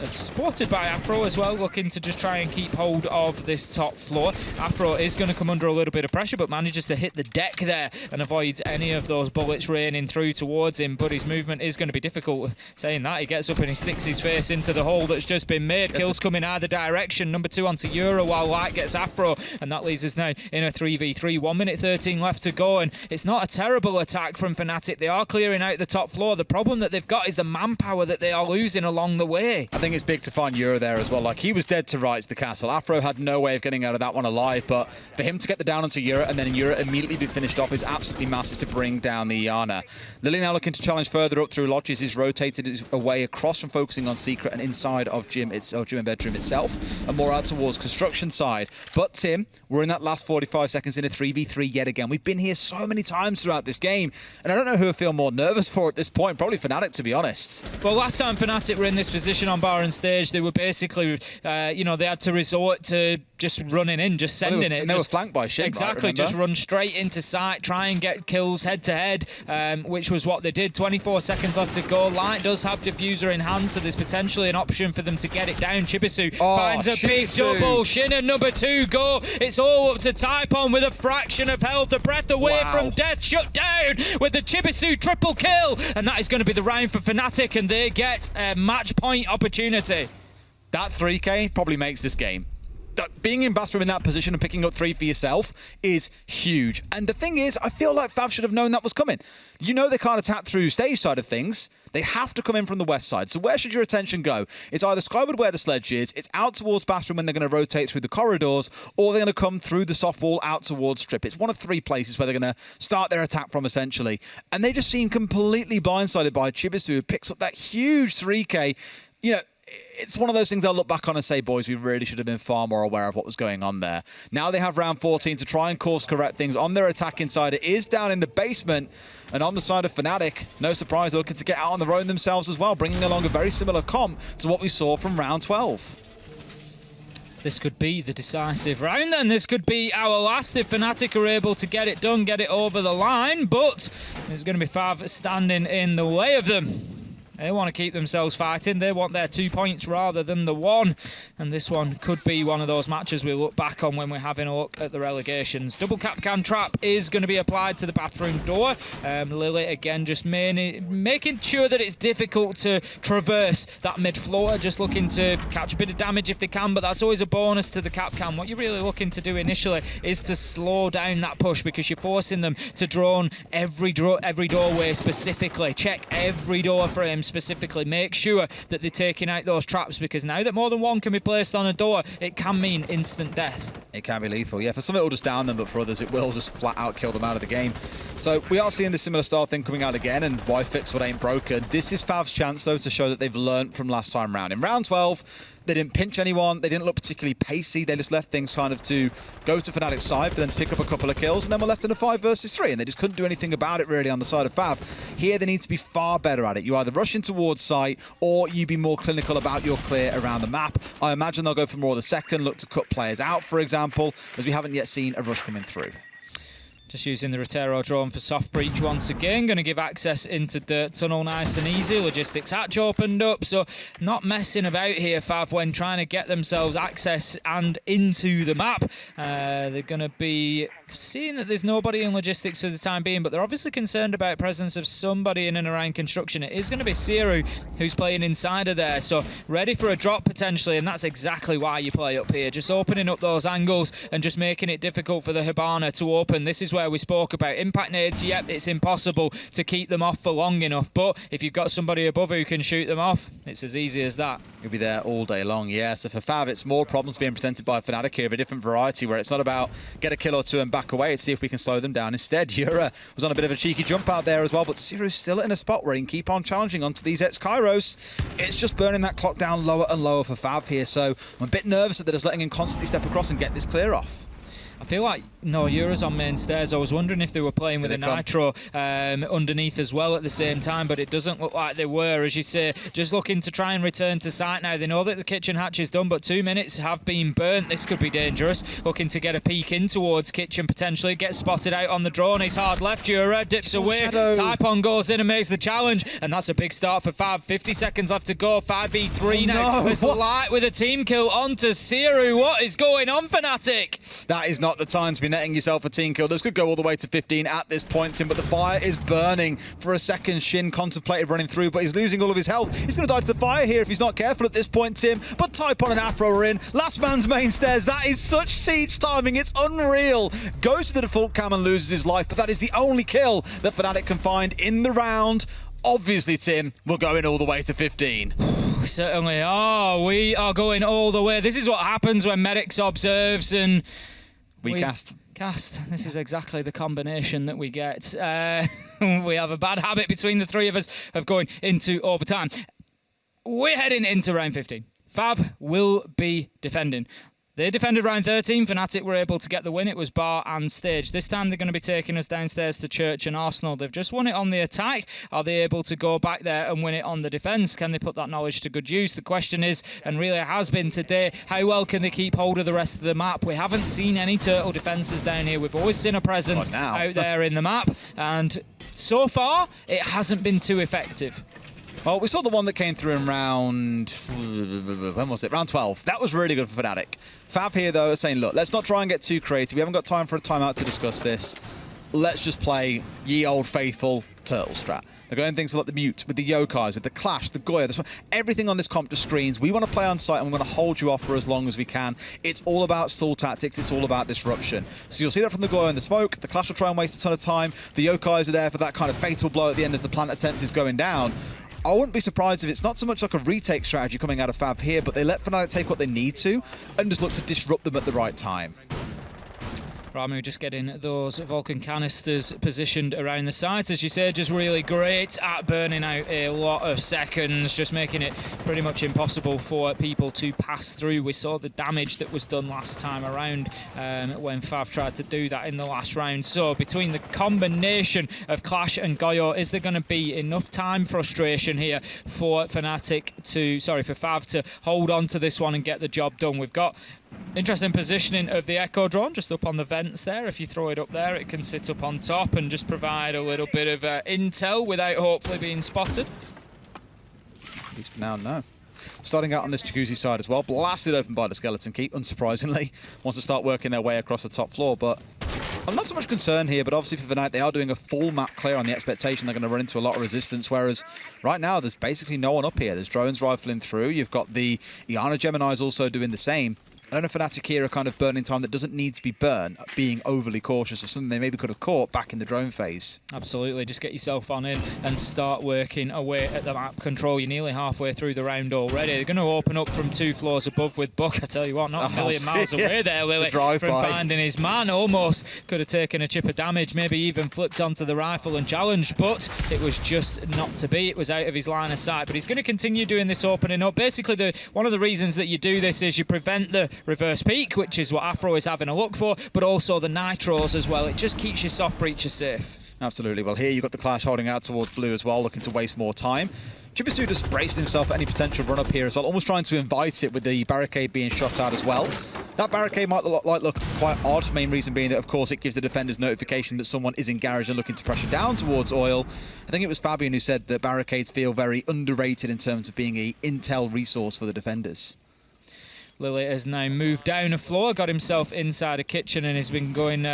Supported by Afro as well, looking to just try and keep hold of this top floor. Afro is going to come under a little bit of pressure, but manages to hit the deck there and avoids any of those bullets raining through towards him. But his movement is going to be difficult. Saying that, he gets up and he sticks his face into the hole that's just been made. Kills coming either direction. Number 2 onto Euro while Light gets Afro. And that leaves us now in a 3v3. 1 minute 13 left to go. And it's not a terrible attack from FNATIC. They are clearing out the top floor. The problem that they've got is the manpower that they are losing along the way. I think it's big to find Euro there as well. Like, he was dead to rights the castle. Afro had no way of getting out of that one alive, but for him to get the down onto Euro and then Euro immediately be finished off is absolutely massive to bring down the Iana. Lily now looking to challenge further up through Lodges. He's rotated his away across from focusing on Secret and inside of gym and bedroom itself, and more out towards construction side. But Tim, we're in that last 45 seconds in a 3v3 yet again. We've been here so many times throughout this game, and I don't know who I feel more nervous for at this point. Probably FNATIC, to be honest. Well, last time FNATIC were in this position on bar and stage, they were basically, they had to resort to just running in, just sending it. And they were flanked by Shin. Exactly, right, just run straight into sight, try and get kills head to head, which was what they did. 24 seconds left to go. Light does have diffuser in hand, so there's potentially an option for them to get it down. Chibisu finds a big double. Shin and number 2 go. It's all up to Typon with a fraction of health. A breath away from death, shut down with the Chibisu triple kill. And that is going to be the round for FNATIC, and they get a match point opportunity. That 3K probably makes this game. Being in bathroom in that position and picking up 3 for yourself is huge. And the thing is, I feel like FAV should have known that was coming. You know they can't attack through stage side of things. They have to come in from the west side. So where should your attention go? It's either skyward where the sledge is, it's out towards bathroom when they're going to rotate through the corridors, or they're going to come through the soft wall out towards strip. It's one of 3 places where they're going to start their attack from, essentially. And they just seem completely blindsided by Chibisu, who picks up that huge 3K. You know, it's one of those things they'll look back on and say, boys, we really should have been far more aware of what was going on there. Now they have round 14 to try and course correct things on their attack inside. It is down in the basement, and on the side of FNATIC, no surprise, they're looking to get out on their own themselves as well, bringing along a very similar comp to what we saw from round 12. This could be the decisive round then. This could be our last if FNATIC are able to get it done, get it over the line, but there's going to be FAV standing in the way of them. They want to keep themselves fighting. They want their 2 points rather than the 1. And this one could be one of those matches we look back on when we're having a look at the relegations. Double Capcan trap is going to be applied to the bathroom door. Lily, again, just making sure that it's difficult to traverse that mid-floor. Just looking to catch a bit of damage if they can, but that's always a bonus to the Capcan. What you're really looking to do initially is to slow down that push, because you're forcing them to drone every doorway specifically. Check every door frame specifically. Make sure that they're taking out those traps, because now that more than one can be placed on a door, it can mean instant death. It can be lethal, yeah. For some it will just down them, but for others it will just flat out kill them out of the game. So we are seeing this similar style thing coming out again, and why fix what ain't broken. This is FAV's chance, though, to show that they've learned from last time round. In round 12, they didn't pinch anyone, they didn't look particularly pacey, they just left things kind of to go to FNATIC's side for them to pick up a couple of kills, and then we're left in a 5 versus 3, and they just couldn't do anything about it really on the side of FAV. Here they need to be far better at it. You either rush in towards site, or you be more clinical about your clear around the map. I imagine they'll go for more of the second, look to cut players out, for example, as we haven't yet seen a rush coming through. Just using the Rotero drone for soft breach once again. Going to give access into Dirt Tunnel nice and easy. Logistics hatch opened up, so not messing about here, FAV, when trying to get themselves access and into the map. They're going to be seeing that there's nobody in logistics for the time being, but they're obviously concerned about presence of somebody in and around construction. It is going to be Siru who's playing inside of there, so ready for a drop potentially, and that's exactly why you play up here. Just opening up those angles and just making it difficult for the Hibana to open. This is where where we spoke about impact nades. Yep, it's impossible to keep them off for long enough, but if you've got somebody above who can shoot them off, it's as easy as that. You'll be there all day long, yeah. So for FAV, it's more problems being presented by FNATIC here of a different variety, where it's not about get a kill or two and back away, it's see if we can slow them down instead. Yura was on a bit of a cheeky jump out there as well, but Zero's still in a spot where he can keep on challenging onto these ex-Kairos. It's just burning that clock down lower and lower for FAV here, so I'm a bit nervous that they're just letting him constantly step across and get this clear off. I feel like, no, Yura's on main stairs. I was wondering if they were playing with a Nitro underneath as well at the same time, but it doesn't look like they were. As you say, just looking to try and return to site now. They know that the kitchen hatch is done, but 2 minutes have been burnt. This could be dangerous. Looking to get a peek in towards kitchen, potentially. Gets spotted out on the drone. He's hard left. Yura dips away. Typon goes in and makes the challenge, and that's a big start for FAV. 50 seconds left to go. 5v3 now. There's Light with a team kill onto Siru. What is going on, FNATIC? That is not the time to be netting yourself a team kill. This could go all the way to 15 at this point, Tim, but the fire is burning. For a second, Shin contemplated running through, but he's losing all of his health. He's going to die to the fire here if he's not careful at this point, Tim. But Typon and Afro are in. Last man's main stairs. That is such siege timing. It's unreal. Goes to the default cam and loses his life, but that is the only kill that FNATIC can find in the round. Obviously, Tim, we're going all the way to 15. We certainly are. We are going all the way. This is what happens when Medics observes and we cast. This is exactly the combination that we get. We have a bad habit between the three of us of going into overtime. We're heading into round 15. FAV will be defending. They defended round 13. FNATIC were able to get the win. It was bar and stage. This time they're going to be taking us downstairs to Church and Arsenal. They've just won it on the attack. Are they able to go back there and win it on the defence? Can they put that knowledge to good use? The question is, and really it has been today, how well can they keep hold of the rest of the map? We haven't seen any turtle defences down here. We've always seen a presence out there in the map, and so far it hasn't been too effective. Well, we saw the one that came through in round... when was it? Round 12. That was really good for FNATIC. FAV here, though, is saying, look, let's not try and get too creative. We haven't got time for a timeout to discuss this. Let's just play ye old faithful turtle strat. They're going things like the mute, with the yokais, with the clash, the Goya, everything on this comp just screens. We want to play on site and we're going to hold you off for as long as we can. It's all about stall tactics. It's all about disruption. So you'll see that from the Goya and the smoke. The clash will try and waste a ton of time. The yokais are there for that kind of fatal blow at the end as the plant attempt is going down. I wouldn't be surprised if it's not so much like a retake strategy coming out of FAV here, but they let FNATIC take what they need to and just look to disrupt them at the right time. Ramu just getting those Vulcan canisters positioned around the sides, as you say, just really great at burning out a lot of seconds, just making it pretty much impossible for people to pass through. We saw the damage that was done last time around when FAV tried to do that in the last round. So between the combination of Clash and Goyo, is there going to be enough time frustration here for FNATIC to, for FAV to hold on to this one and get the job done? We've got interesting positioning of the Echo drone just up on the vents there. If you throw it up there, it can sit up on top and just provide a little bit of intel without hopefully being spotted. At least for now, no. Starting out on this jacuzzi side as well, blasted open by the Skeleton Keep, unsurprisingly. Wants to start working their way across the top floor, but I'm not so much concerned here, but obviously for FNATIC, they are doing a full map clear on the expectation they're going to run into a lot of resistance, whereas right now there's basically no one up here. There's drones rifling through. You've got the Iana Geminis also doing the same. I don't know if FNATIC here are kind of burning time that doesn't need to be burned, being overly cautious of something they maybe could have caught back in the drone phase. Absolutely, just get yourself on in and start working away at the map control. You're nearly halfway through the round already. They're going to open up from 2 floors above with Buck. I tell you what, not a million miles away there, Lily, from finding his man. Almost could have taken a chip of damage, maybe even flipped onto the rifle and challenged, but it was just not to be. It was out of his line of sight, but he's going to continue doing this opening up. Basically, one of the reasons that you do this is you prevent the reverse peak, which is what Afro is having a look for, but also the nitros as well. It just keeps your soft breaches safe. Absolutely. Well, here you've got the Clash holding out towards blue as well, looking to waste more time. Chibisu just braced himself for any potential run up here as well, almost trying to invite it with the barricade being shot out as well. That barricade might look quite odd, main reason being that, of course, it gives the defenders notification that someone is in garage and looking to pressure down towards Oil. I think it was Fabian who said that barricades feel very underrated in terms of being an intel resource for the defenders. Lily has now moved down a floor, got himself inside a kitchen and has been going...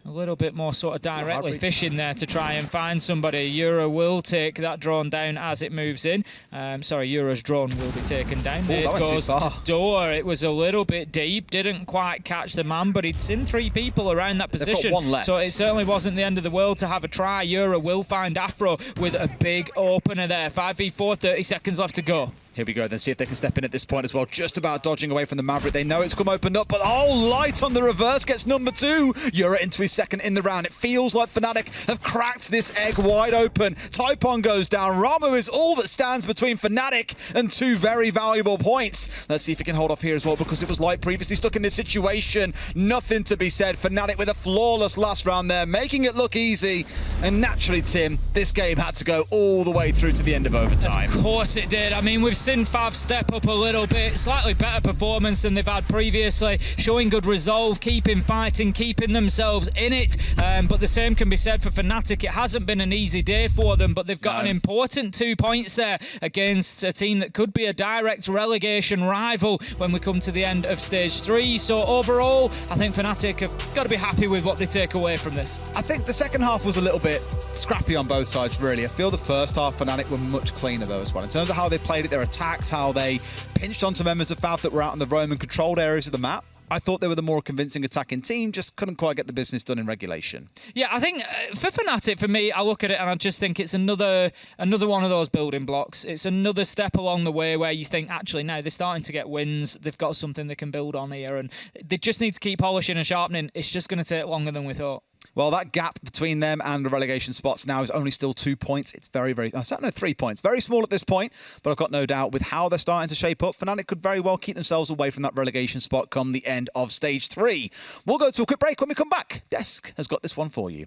a little bit more sort of directly fishing there to try and find somebody. Euro will take that drone down as it moves in. Sorry, Euro's drone will be taken down. Oh, It that went too goes far. to Door. It was a little bit deep, didn't quite catch the man, but he'd seen 3 people around that They've got position. one left. So it certainly wasn't the end of the world to have a try. Euro will find Afro with a big opener there. 5v4, 30 seconds left to go. Here we go, then see if they can step in at this point as well. Just about dodging away from the Maverick. They know it's come opened up, but oh, Light on the reverse gets number 2. Yura into his second in the round. It feels like FNATIC have cracked this egg wide open. Typon goes down. Ramu is all that stands between FNATIC and 2 very valuable points. Let's see if he can hold off here as well, because it was Light previously stuck in this situation. Nothing to be said. FNATIC with a flawless last round there, making it look easy. And naturally, Tim, this game had to go all the way through to the end of overtime. Of course it did. I mean, we've seen FAV step up a little bit, slightly better performance than they've had previously, showing good resolve, keeping fighting, keeping themselves in it. But the same can be said for FNATIC. It hasn't been an easy day for them, but they've got an important 2 points there against a team that could be a direct relegation rival when we come to the end of stage 3. So overall, I think FNATIC have got to be happy with what they take away from this. I think the second half was a little bit scrappy on both sides, really. I feel the first half, FNATIC were much cleaner, though, as well. In terms of how they played it, their attacks, how they pinched onto members of FAV that were out in the roam and controlled areas of the map. I thought they were the more convincing attacking team, just couldn't quite get the business done in regulation. Yeah, I think for FNATIC, for me, I look at it and I just think it's another one of those building blocks. It's another step along the way where you think, actually, now they're starting to get wins. They've got something they can build on here, and they just need to keep polishing and sharpening. It's just going to take longer than we thought. Well, that gap between them and the relegation spots now is only still 2 points. It's very, very... I don't know, 3 points. Very small at this point, but I've got no doubt with how they're starting to shape up, FNATIC could very well keep themselves away from that relegation spot come the end of stage 3. We'll go to a quick break. When we come back, Desk has got this one for you.